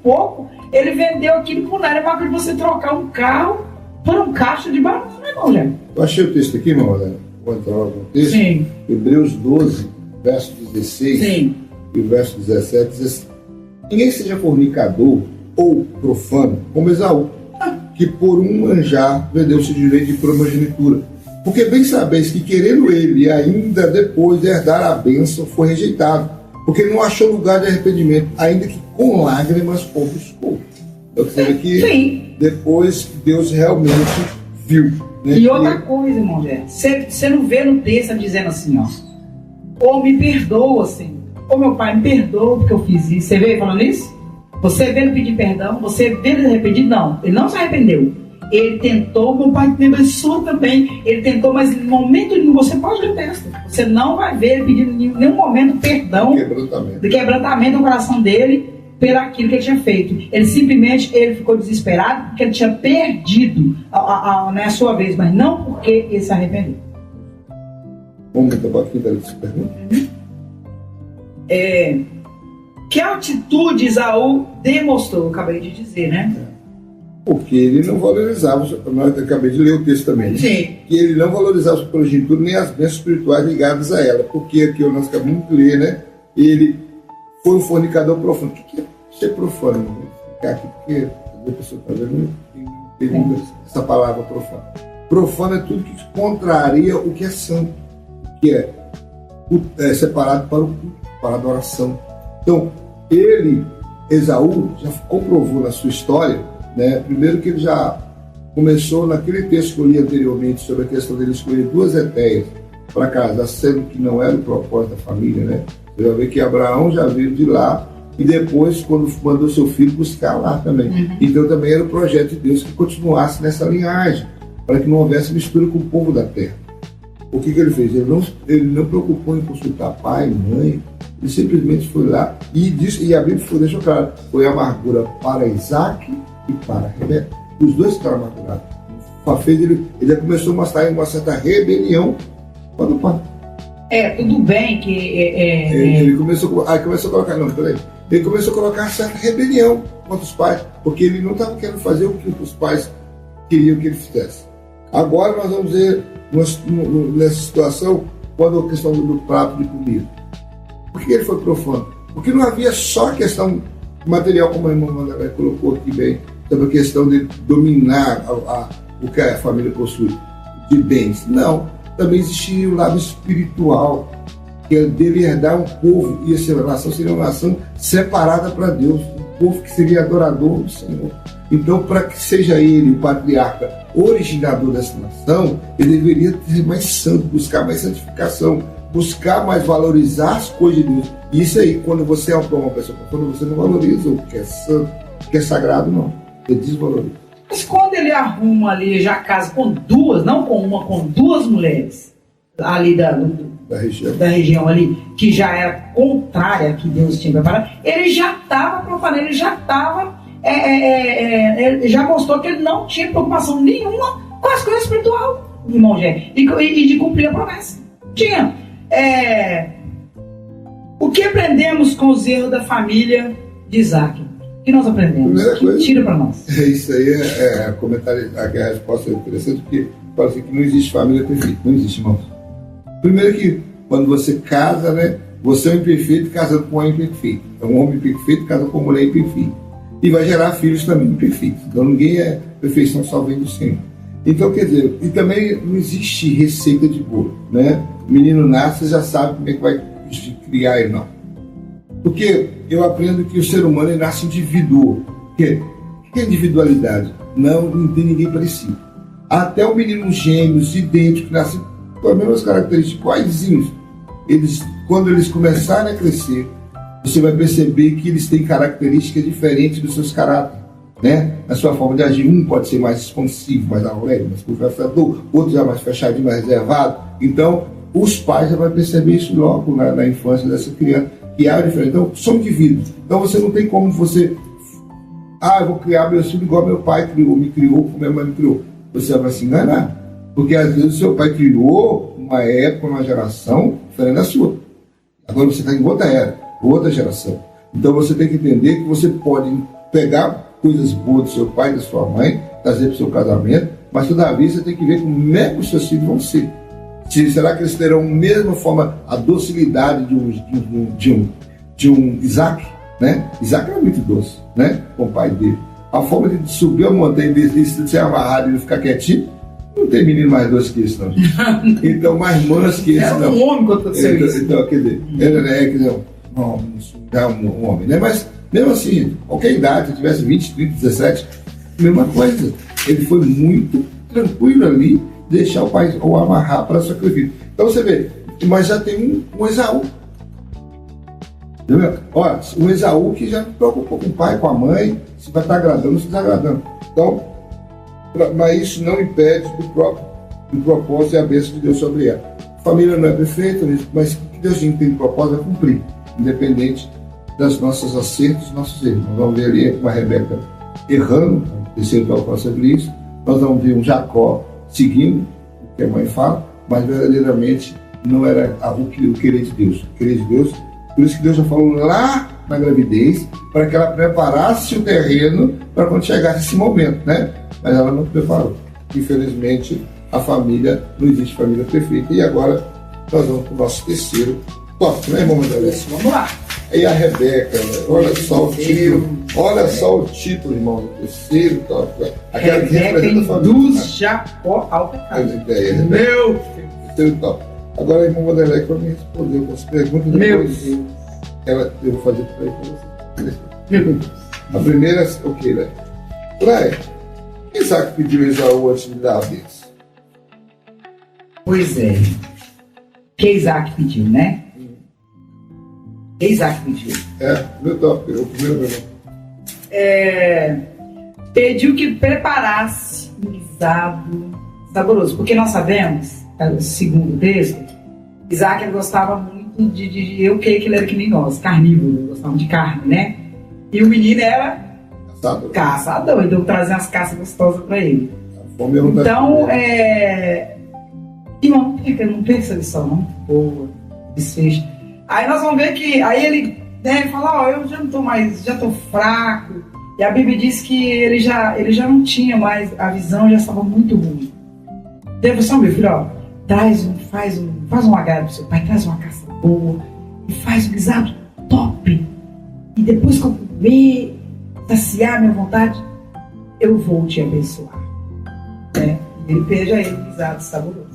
pouco. Ele vendeu aquilo por nada, para você trocar um carro por um cacho de banana, irmão, Gé. Eu achei o texto aqui, irmão, né? Vou entrar no texto. Sim. Hebreus 12, verso 16. Sim. E o verso 17 diz assim: ninguém seja fornicador ou profano como Esaú, que por um manjar vendeu-se direito de primogenitura. Porque bem sabeis que, querendo ele ainda depois de herdar a bênção, foi rejeitado, porque não achou lugar de arrependimento, ainda que com lágrimas o buscou. Então, quer dizer que Sim. depois Deus realmente viu. Né? E outra coisa, irmão Jé, você não vê no texto dizendo assim, ó, ou me perdoa, Senhor, ou meu pai me perdoa porque eu fiz isso. Você vê ele falando isso? Você vê ele pedir perdão? Você vê ele arrependido? Não, ele não se arrependeu. Ele tentou, meu pai me abençoa também. Ele tentou, mas no momento nenhum, você pode ler o texto. Você não vai ver ele pedindo em nenhum momento perdão de quebrantamento no coração dele por aquilo que ele tinha feito. Ele simplesmente ficou desesperado porque ele tinha perdido a sua vez, mas não porque ele se arrependeu. Vamos então para aqui dessa pergunta. Que atitude Esaú demonstrou? Eu acabei de dizer, né? Porque ele não valorizava, eu acabei de ler o texto também, né? Sim. Que ele não valorizava a sua progenitura nem as bênçãos espirituais ligadas a ela, porque aqui nós acabamos de ler, né? Ele foi um fornicador profano. O que é ser profano? Vou ficar aqui porque a pessoa está vendo, não tem essa palavra profano. Profano é tudo que contraria o que é santo, que é separado para o culto, para a adoração. Então, Esaú, já comprovou na sua história, né? Primeiro que ele já começou naquele texto que eu li anteriormente sobre a questão dele escolher duas etéias para casar, sendo que não era o propósito da família, né? Você vai ver que Abraão já veio de lá e depois, quando mandou seu filho buscar lá também. Então também era o projeto de Deus que continuasse nessa linhagem, para que não houvesse mistura com o povo da terra. O que ele fez? Ele não preocupou em consultar pai, mãe, ele simplesmente foi lá e disse, e a Bíblia deixou claro, foi amargura para Isaac e para Rebeca. Os dois ficaram amargurados. Ele já começou a mostrar uma certa rebelião para o pai. Tudo bem que... Ele começou a colocar... Não, peraí. Ele começou a colocar certa rebelião contra os pais, porque ele não estava querendo fazer o que os pais queriam que ele fizesse. Agora nós vamos ver, nessa situação, quando a questão do prato de comida. Por que ele foi profano? Porque não havia só a questão material, como a irmã Wanda colocou aqui bem, sobre a questão de dominar o que a família possui de bens. Não, também existia o lado espiritual, que é dele herdar um povo, e essa nação seria uma nação separada para Deus, um povo que seria adorador do Senhor. Então, para que seja ele o patriarca originador dessa nação, ele deveria ser mais santo, buscar mais santificação, buscar mais valorizar as coisas de Deus. E isso aí, quando você é uma pessoa, quando você não valoriza o que é santo, o que é sagrado, não. Você desvaloriza. Mas quando ele arruma ali, já casa com duas, não com uma, com duas mulheres, ali da região ali, que já era contrária a que Deus tinha preparado, ele já estava profanando, ele já estava, ele já mostrou que ele não tinha preocupação nenhuma com as coisas espirituais, irmão Gé, e de cumprir a promessa. Tinha. O que aprendemos com os erros da família de Isaac? O que nós aprendemos? Tira para nós. Isso aí comentário, a resposta é interessante, porque fala assim que não existe família perfeita. Não existe, irmãos. Primeiro que, quando você casa, né, você é um imperfeito casando com um imperfeito. É um homem imperfeito casando com uma mulher imperfeita. E vai gerar filhos também imperfeitos. Então ninguém é perfeição, só vem do Senhor. Então, quer dizer, e também não existe receita de bolo, né? O menino nasce, você já sabe como é que vai criar ele, não. Porque eu aprendo que o ser humano ele nasce indivíduo. O que é individualidade? Não tem ninguém parecido. Até o menino gêmeos, idênticos, que nascem com as mesmas características, iguaizinhos. Quando eles começarem a crescer, você vai perceber que eles têm características diferentes dos seus caráteres, né? A sua forma de agir, um pode ser mais expansivo, mais alegre, mais conversador, outro já mais fechadinho, mais reservado. Então, os pais já vão perceber isso logo na infância dessa criança, que há diferença. Então, são indivíduos. Então, você não tem como você... eu vou criar meu filho igual meu pai criou, me criou, como minha mãe me criou. Você vai se enganar. Porque, às vezes, o seu pai criou uma época, uma geração diferente da sua. Agora você está em outra era, outra geração. Então, você tem que entender que você pode pegar coisas boas do seu pai e da sua mãe, trazer para o seu casamento, mas, todavia, você tem que ver como é que os seus filhos vão ser. Será que eles terão a mesma forma, a docilidade de um Isaac? Né? Isaac era muito doce, né? Com o pai dele. A forma de subir a montanha, de ser amarrado e não ficar quietinho, não tem menino mais doce que esse, não. Então, mais manso que esse, não. É um homem que aconteceu isso. Então, quer dizer, um homem, né? Mas mesmo assim, qualquer idade, se tivesse 20, 30, 17, mesma coisa. Ele foi muito tranquilo ali, deixar o pai ou amarrar para sacrifício. Então você vê, mas já tem um Esaú. Entendeu? Olha, um Esaú que já não preocupou com o pai, com a mãe, se vai estar agradando ou se está desagradando. Então, mas isso não impede do propósito e a bênção de Deus sobre ela. A família não é perfeita, mas o que Deus tem de propósito é cumprir, independente das nossas acertos e nossos erros. Nós vamos ver ali uma Rebeca errando, terceiro para falar sobre isso. Nós vamos ver um Jacó seguindo o que a mãe fala, mas verdadeiramente não era o querer de Deus. O querer de Deus, por isso que Deus já falou lá na gravidez, para que ela preparasse o terreno para quando chegasse esse momento, né? Mas ela não preparou. Infelizmente, a família, não existe família perfeita. E agora nós vamos para o nosso terceiro tópico, né, irmão André? Vamos lá. E a Rebeca, né? Olha só o título. Olha só o título, irmão. Terceiro tópico. Aquela que representa a família. Induz Jacó ao pecado. Meu terceiro tópico. Agora, irmão Vanderlei, para me responder algumas perguntas. Depois eu vou fazer para você. A primeira, ok, né? Praia, Isaac pediu Esaú antes de dar a bênção. Pois é. Que Isaac pediu, né? Que Isaac pediu. Meu tópico, o primeiro pergunta. Pediu que preparasse um guisado saboroso, porque nós sabemos, segundo o texto, Isaac ele gostava muito eu creio que ele era que nem nós, carnívoro, gostava de carne, né? E o menino era caçador, então trazia umas caças gostosas para ele. Então, irmão, não pensa nisso, não? Boa, desfecho. Aí nós vamos ver que, aí ele fala, eu já não tô mais, já tô fraco. E a Bíblia diz que ele já não tinha mais, a visão já estava muito ruim. Deus falou, meu filho, faz um agrado pro seu pai, traz uma caça boa e faz um guisado top. E depois que eu comer, saciar minha vontade, eu vou te abençoar. Ele pede a ele um guisado saboroso.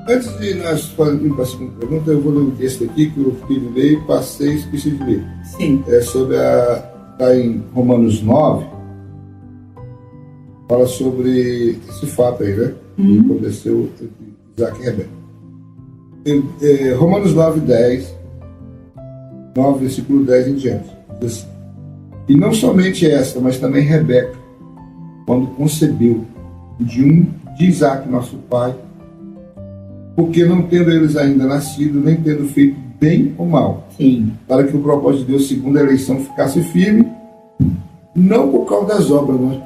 Antes de nós irmos para a segunda pergunta, eu vou ler um texto aqui que eu fiquei de ler e passei e esqueci de ler. Sim. É sobre está em Romanos 9, fala sobre esse fato aí, né? Que aconteceu entre Isaac e Rebeca. Romanos 9, versículo 10 em diante. Diz assim, e não somente esta, mas também Rebeca, quando concebeu de Isaac, nosso pai, porque não tendo eles ainda nascido, nem tendo feito bem ou mal, sim, para que o propósito de Deus, segundo a eleição, ficasse firme, não por causa das obras, mas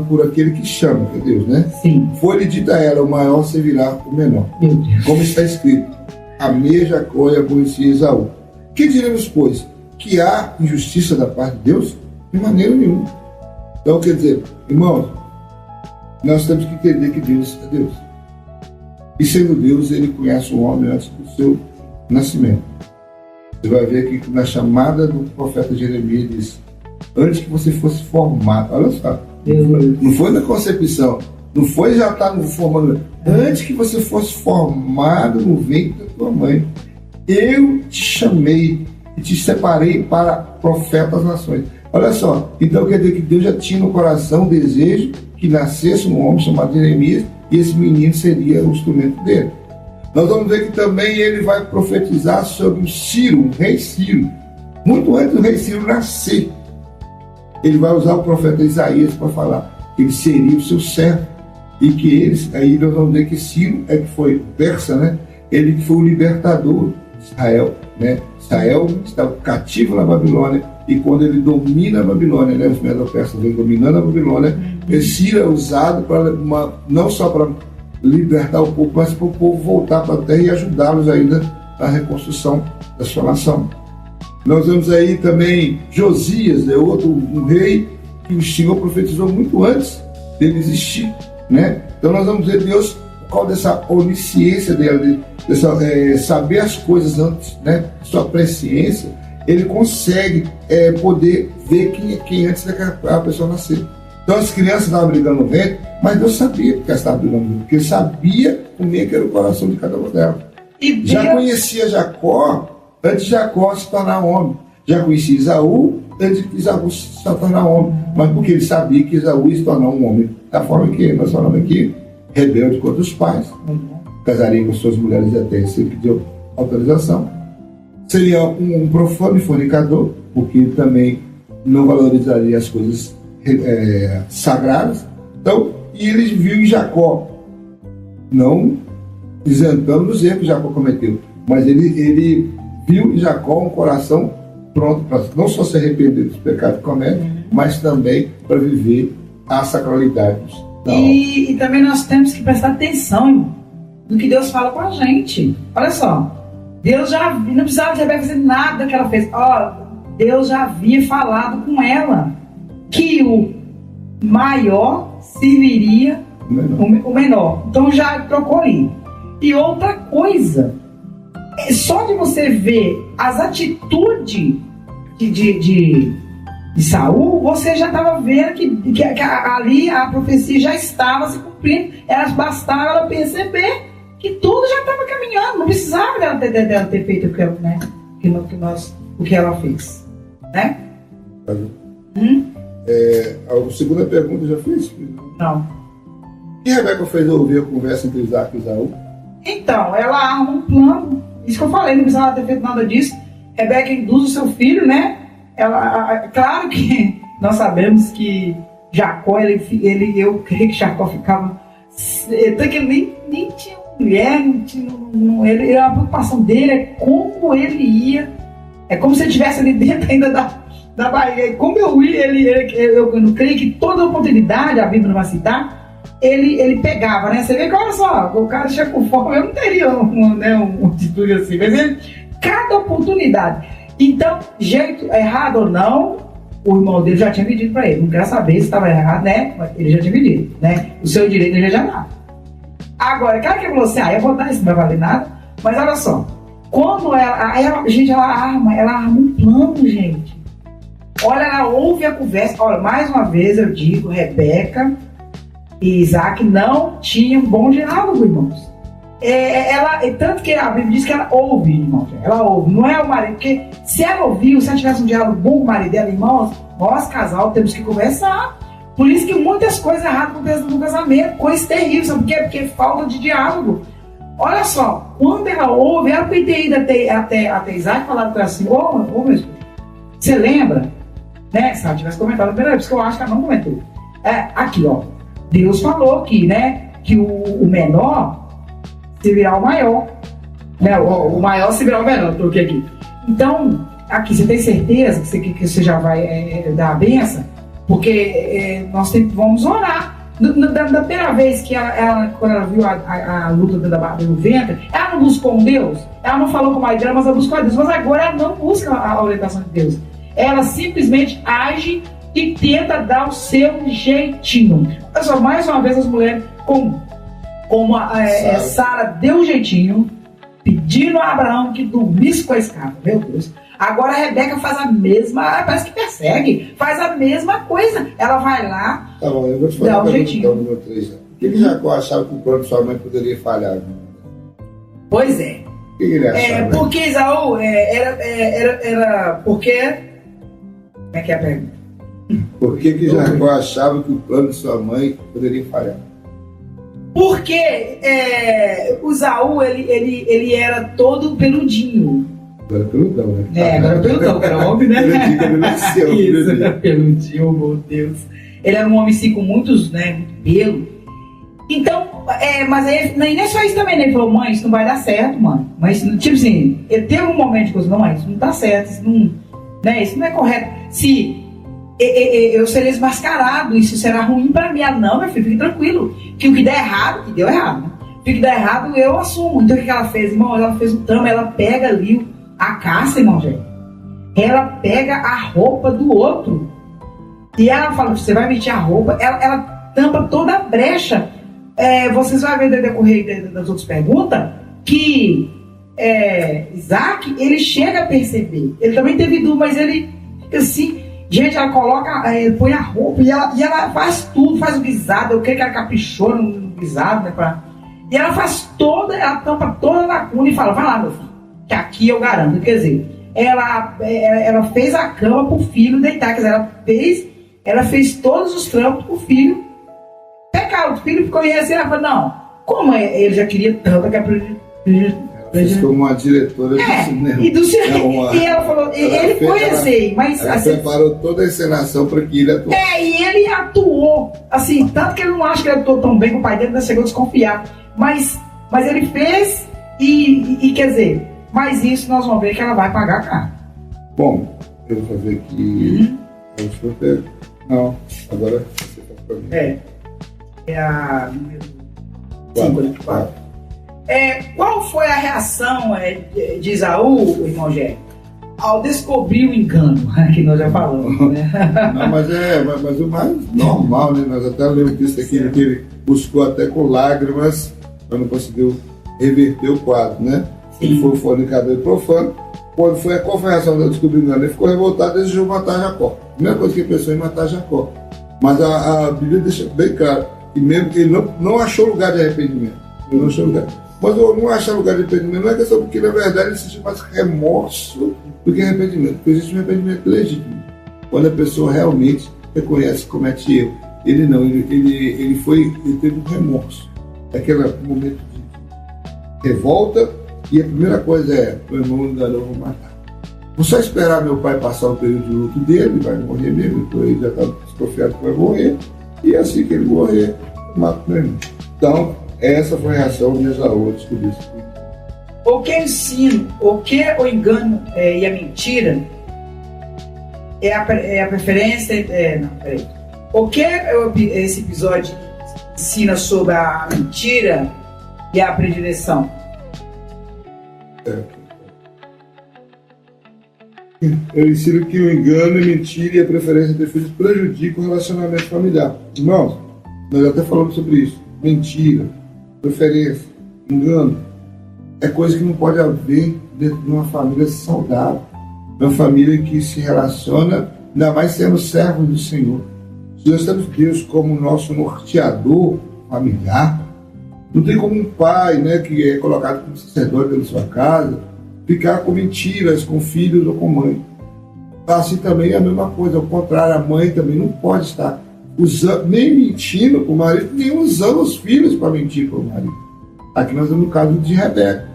por aquele que chama, que é Deus, né? Sim. Foi-lhe dito a ela, o maior servirá o menor. Como está escrito, amei Jacó e aborreci Esaú. Que diremos, pois? Que há injustiça da parte de Deus? De maneira nenhuma. Então, quer dizer, irmãos, nós temos que entender que Deus é Deus. E sendo Deus, ele conhece o homem antes do seu nascimento. Você vai ver aqui que na chamada do profeta Jeremias diz, antes que você fosse formado, olha só, não foi na concepção, não foi já estar no formando, antes que você fosse formado no ventre da tua mãe, eu te chamei e te separei para profeta das nações. Olha só, então quer dizer que Deus já tinha no coração o desejo que nascesse um homem chamado Jeremias e esse menino seria o instrumento dele. Nós vamos ver que também ele vai profetizar sobre o Ciro, o rei Ciro. Muito antes do rei Ciro nascer, ele vai usar o profeta Isaías para falar que ele seria o seu servo. E que aí nós vamos ver que Ciro é que foi persa, né? Ele que foi o libertador de Israel, né? Israel estava cativo na Babilônia, e quando ele domina a Babilônia, né? Os medo-persas vêm dominando a Babilônia, Ciro é usado não só para libertar o povo, mas para o povo voltar para a terra e ajudá-los ainda na reconstrução da sua nação. Nós vemos aí também Josias, né? Um rei que o Senhor profetizou muito antes dele existir, né? Então nós vamos ver Deus, por causa dessa onisciência dele, saber as coisas antes, né? Sua presciência, ele consegue poder ver quem antes daquela pessoa nascer. Então as crianças estavam brigando no ventre, mas Deus sabia porque elas estavam brigando no ventre, porque ele sabia como é que era o coração de cada uma delas. Já conhecia Jacó antes de Jacó se tornar homem. Já conhecia Esaú antes de Esaú se tornar homem. Mas porque ele sabia que Esaú ia se tornar um homem. Da forma que nós falamos aqui, rebelde contra os pais. Casaria com suas mulheres até sem pedir autorização. Seria um profano e fornicador, porque ele também não valorizaria as coisas sagradas. Então, e ele viu em Jacó, não isentando os erros que Jacó cometeu, mas ele viu em Jacó um coração pronto para não só se arrepender dos pecados que comete, mas também para viver a sacralidade. E também nós temos que prestar atenção, irmão, no que Deus fala com a gente. Olha só, Deus já não precisava de Rebeca fazer nada que ela fez. Deus já havia falado com ela que o maior serviria o menor. Então já trocou ali. E outra coisa, só de você ver as atitudes de Saul, você já estava vendo que ali a profecia já estava se cumprindo. Bastava ela perceber que tudo já estava caminhando. Não precisava dela ter feito o que ela fez, né? A segunda pergunta já fez? Não. E Rebeca fez ouvir a conversa entre Isaac e Esaú? Então, ela arma um plano. Isso que eu falei, não precisava ter feito nada disso. Rebeca induz o seu filho, né? Claro que nós sabemos que Jacó, eu creio que Jacó ficava... Até que ele nem tinha mulher, a preocupação dele é como ele ia... É como se ele estivesse ali dentro ainda da barriga. Como eu não creio que toda oportunidade, a Bíblia não vai citar, ele pegava, né? Você vê que, olha só, o cara chega com fome, eu não teria uma atitude assim, mas cada oportunidade. Então, jeito errado ou não, o irmão dele já tinha pedido para ele. Não quero saber se estava errado, né? Mas ele já tinha pedido, né? O seu direito ele já dá. Agora, claro que ele falou assim, eu vou dar, isso não vai valer nada. Mas olha só, quando ela arma um plano, gente. Olha, ela ouve a conversa. Olha, mais uma vez eu digo, Rebeca e Isaac não tinham bom diálogo, irmãos. Tanto que a Bíblia diz que ela ouve, irmão. Ela ouve, não é o marido. Porque se ela ouviu, se ela tivesse um diálogo bom com o marido dela, irmãos, nós, casal, temos que conversar. Por isso que muitas coisas erradas acontecem no casamento, coisas terríveis, sabe por quê? Porque falta de diálogo. Olha só, quando ela ouve, ela podia ter ido até Isaac e falado para assim, meu esposo, você lembra? Né? Se ela tivesse comentado a primeira vez, que eu acho que ela não comentou. Aqui, ó, Deus falou aqui, né, que o menor se virar o maior, né? O maior se virar o menor, eu coloquei aqui. Então, aqui, você tem certeza que você já vai dar a benção? Porque nós vamos orar. Da primeira vez que quando ela viu a luta do ventre, ela não buscou um Deus, ela não falou com o marido dela, mas ela buscou a Deus. Mas agora ela não busca a orientação de Deus. Ela simplesmente age e tenta dar o seu jeitinho. Olha só, mais uma vez as mulheres, como Sara deu um jeitinho, pedindo a Abraão que dormisse com a escrava. Meu Deus. Agora a Rebeca faz a mesma, parece que persegue, faz a mesma coisa. Ela vai lá, tá bom, eu vou te falar um jeitinho. Número 3. Por que Jacó achava que o plano de sua mãe poderia falhar? Pois é. O que ele achava? Porque Esaú era porque... Como é que é a pergunta? Por que Jacó achava que o plano de sua mãe poderia falhar? Porque o Esaú, ele era todo peludinho. Agora é peludão, né? Agora é peludão, que era homem, né? Peludinho que ele nasceu. Isso, era peludinho, meu Deus. Ele era um homem assim com muitos, né, muito pelo. Então, mas aí, não é só isso também, né? Ele falou, mãe, isso não vai dar certo, mano. Mas, tipo assim, ele teve um momento de coisa, não, mãe, isso não tá certo, isso não é correto. Se eu serei desmascarado, isso será ruim pra mim. Não, meu filho, fique tranquilo. Que o que der errado, que deu errado, né? O que der errado, eu assumo. Então, o que ela fez, irmão? Ela fez o tama, ela pega ali a caça, irmão, gente. Ela pega a roupa do outro. E ela fala, você vai meter a roupa, ela tampa toda a brecha. Vocês vão ver no decorrer das outras perguntas que Isaac, ele chega a perceber. Ele também teve dúvida, mas ele fica assim, gente, ela coloca, põe a roupa e ela faz tudo, faz o guisado. Eu creio que ela caprichou no guisado, né? E ela faz ela tampa toda a lacuna e fala, vai lá, meu filho, que aqui eu garanto. Quer dizer, ela fez a cama pro filho deitar, quer dizer, ela fez todos os trampos pro filho pecar. O filho ficou assim, ela falou, não, como ele já queria tanto que fez como uma diretora do cinema. E ela falou, ele foi assim, mas ela assim, preparou toda a encenação para que ele atuasse. E ele atuou, assim, tanto que ele não acha que ele atuou tão bem com o pai dele, ainda chegou a desconfiar. Mas ele fez e quer dizer, mas isso nós vamos ver que ela vai pagar caro. Bom, eu vou fazer aqui. Não, agora você está para mim. É a número 5, né? 4. Qual foi a reação de Esaú, irmão Gé, ao descobrir o engano, que nós já falamos, né? Não, mas o mais normal, né? Nós até lemos isso aqui, que ele buscou até com lágrimas, mas não conseguiu reverter o quadro, né? Sim. Ele foi o fornicador e profano. Quando foi a confirmação da descobrir o engano, ele ficou revoltado e desejou matar Jacó. A primeira coisa que ele pensou em matar Jacó. Mas a Bíblia deixa bem claro que mesmo que ele não achou lugar de arrependimento. Ele não achou lugar. Mas não achar lugar de arrependimento não é questão porque, na verdade, ele existe mais remorso do que arrependimento. Porque existe um arrependimento legítimo. Quando a pessoa realmente reconhece que comete erro. Ele não, ele teve um remorso. Aquele momento de revolta, e a primeira coisa é, meu irmão me enganou, eu vou matar. Vou só esperar meu pai passar o período de luto dele, vai morrer mesmo, então ele já está desconfiado que vai morrer, e assim que ele morrer, eu mato meu irmão. Então, essa foi a reação de Esaú a descobrir isso. O que o ensino, o que o engano e a mentira é a preferência. Não, peraí. O que esse episódio ensina sobre a mentira e a predileção? Eu ensino que o engano, a mentira e a preferência de filhos prejudicam o relacionamento familiar. Irmãos, nós até falamos sobre isso. Mentira, preferência, engano, é coisa que não pode haver dentro de uma família saudável. Uma família que se relaciona, ainda mais sendo servos do Senhor. Se nós temos Deus como nosso norteador familiar, não tem como um pai, né, que é colocado como sacerdote dentro da sua casa, ficar com mentiras com filhos ou com mãe. Assim também é a mesma coisa, ao contrário, a mãe também não pode estar nem mentindo para o marido, nem usando os filhos para mentir para o marido. Aqui nós temos o caso de Rebeca,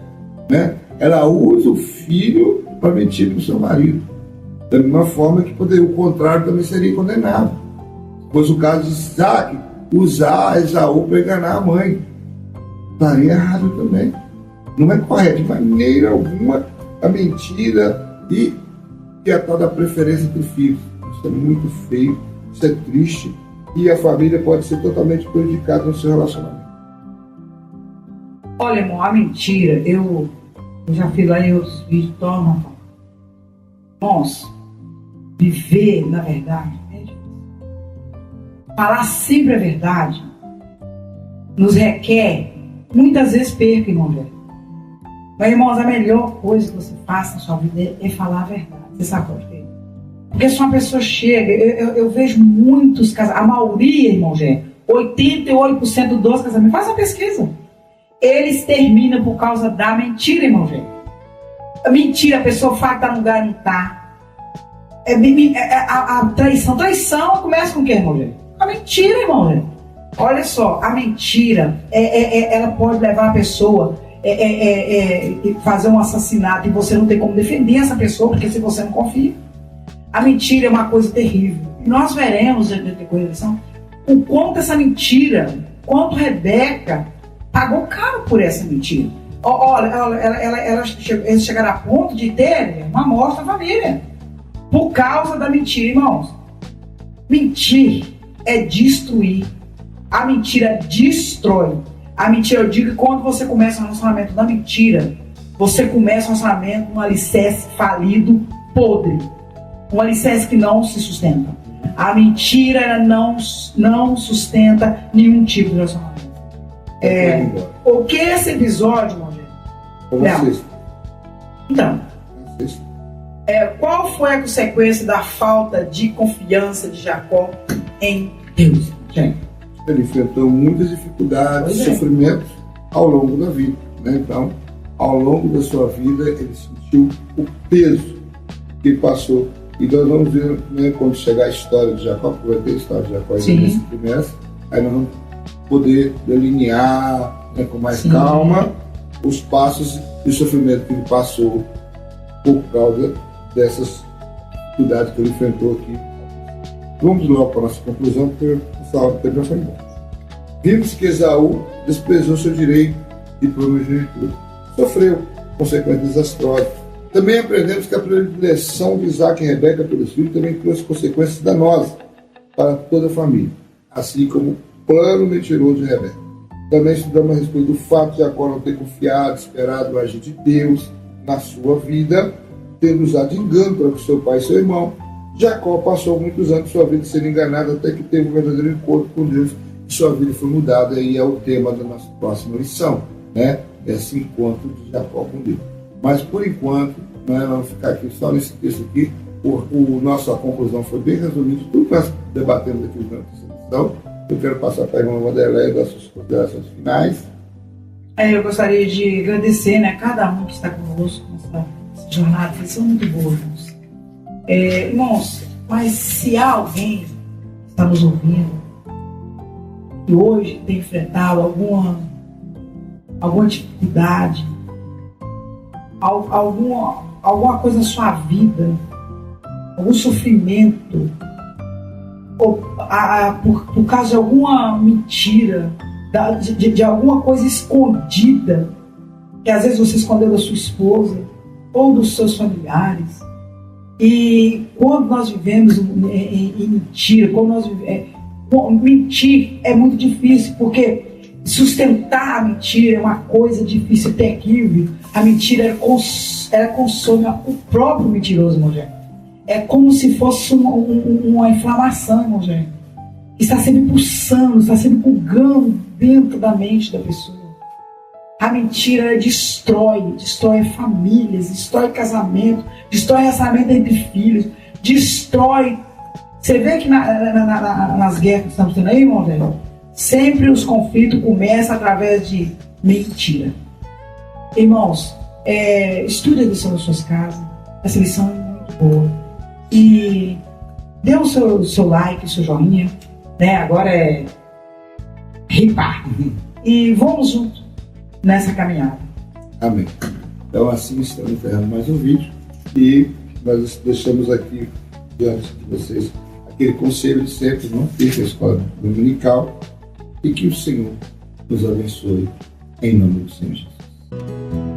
né? Ela usa o filho para mentir para o seu marido. Da mesma forma que o contrário também seria condenado. Pois o caso de Isaac, usar Esaú para enganar a mãe. Estaria errado também. Não é correto de maneira alguma a mentira e a tal da preferência do filho. Isso é muito feio, isso é triste e a família pode ser totalmente prejudicada no seu relacionamento. Olha, irmão, a mentira, eu já fiz lá em outros vídeos, toma. Irmãos, viver na verdade é difícil. Falar sempre a verdade nos requer muitas vezes perca, irmão. Mas, irmãos, a melhor coisa que você faça na sua vida é falar a verdade. Você sabe por quê? Porque se uma pessoa chega, eu vejo muitos casamentos, a maioria, irmão, 88% dos casamentos, faz uma pesquisa. Eles terminam por causa da mentira, irmão. A mentira, a pessoa fala que está no lugar e não está. A traição. Traição começa com o quê, irmão? A mentira, irmão. Olha só, a mentira, ela pode levar a pessoa fazer um assassinato e você não tem como defender essa pessoa, porque se você não confia. A mentira é uma coisa terrível. E nós veremos, o quanto essa mentira, quanto Rebeca pagou caro por essa mentira. Olha, eles chegaram a ponto de ter uma morte na família por causa da mentira, irmãos. Mentir é destruir. A mentira destrói. A mentira, eu digo que quando você começa um relacionamento da mentira, você começa um relacionamento num alicerce falido, podre. Um alicerce que não se sustenta. A mentira não sustenta nenhum tipo de relacionamento. O que esse episódio, meu gente? Então, qual foi a consequência da falta de confiança de Jacó em Deus? Gente? Ele enfrentou muitas dificuldades, sofrimentos ao longo da vida, né? Então, ao longo da sua vida, ele sentiu o peso que passou. E nós vamos ver, né, quando chegar a história de Jacó, porque vai ter a história de Jacó ainda nesse trimestre, aí nós vamos poder delinear, né, com mais calma os passos e o sofrimento que ele passou por causa dessas dificuldades que ele enfrentou aqui. Vamos logo para a nossa conclusão, porque essa hora do tempo já foi embora. Vimos que Esaú desprezou seu direito de primogenitura. Sofreu consequências desastrosas. Também aprendemos que a predileção de Isaac e Rebeca pelos filhos também trouxe consequências danosas para toda a família, assim como o plano mentiroso de Rebeca. Também estudamos a respeito do fato de Jacó não ter confiado, esperado o agir de Deus na sua vida, tendo usado de engano para com seu pai e seu irmão. Jacó passou muitos anos de sua vida sendo enganado até que teve um verdadeiro encontro com Deus e sua vida foi mudada, e é o tema da nossa próxima lição, né? Esse encontro de Jacó com Deus. Mas por enquanto, né, vamos ficar aqui só nesse texto aqui. Nossa conclusão foi bem resumida, tudo que nós debatemos aqui durante essa lição. Eu quero passar para a irmã Wanderleia das suas considerações finais. Eu gostaria de agradecer, né, cada um que está conosco nessa jornada. Eles são muito boas, irmãos. Irmãos, mas se há alguém que está nos ouvindo e hoje tem enfrentado alguma dificuldade, alguma coisa na sua vida, algum sofrimento, ou por causa de alguma mentira, de alguma coisa escondida, que às vezes você escondeu da sua esposa ou dos seus familiares. E quando nós vivemos em mentira, mentir é muito difícil, porque sustentar a mentira é uma coisa difícil, terrível. A mentira ela consome o próprio mentiroso, irmão Gênio. É como se fosse uma inflamação, irmão Gênio. Está sempre pulsando, está sempre pulgando dentro da mente da pessoa. A mentira destrói famílias, destrói casamento, destrói relacionamento entre filhos, destrói. Você vê que nas guerras que estamos tendo aí, irmão Gênio, sempre os conflitos começam através de mentira. Irmãos, estude a lição das suas casas. Essa lição é muito boa. E dê o seu like, o seu joinha, né? Agora é ripar. E vamos juntos nessa caminhada. Amém. Então assim estamos encerrando mais um vídeo e nós deixamos aqui diante de vocês aquele conselho de sempre: não perca a escola dominical, e que o Senhor nos abençoe em nome do Senhor Jesus.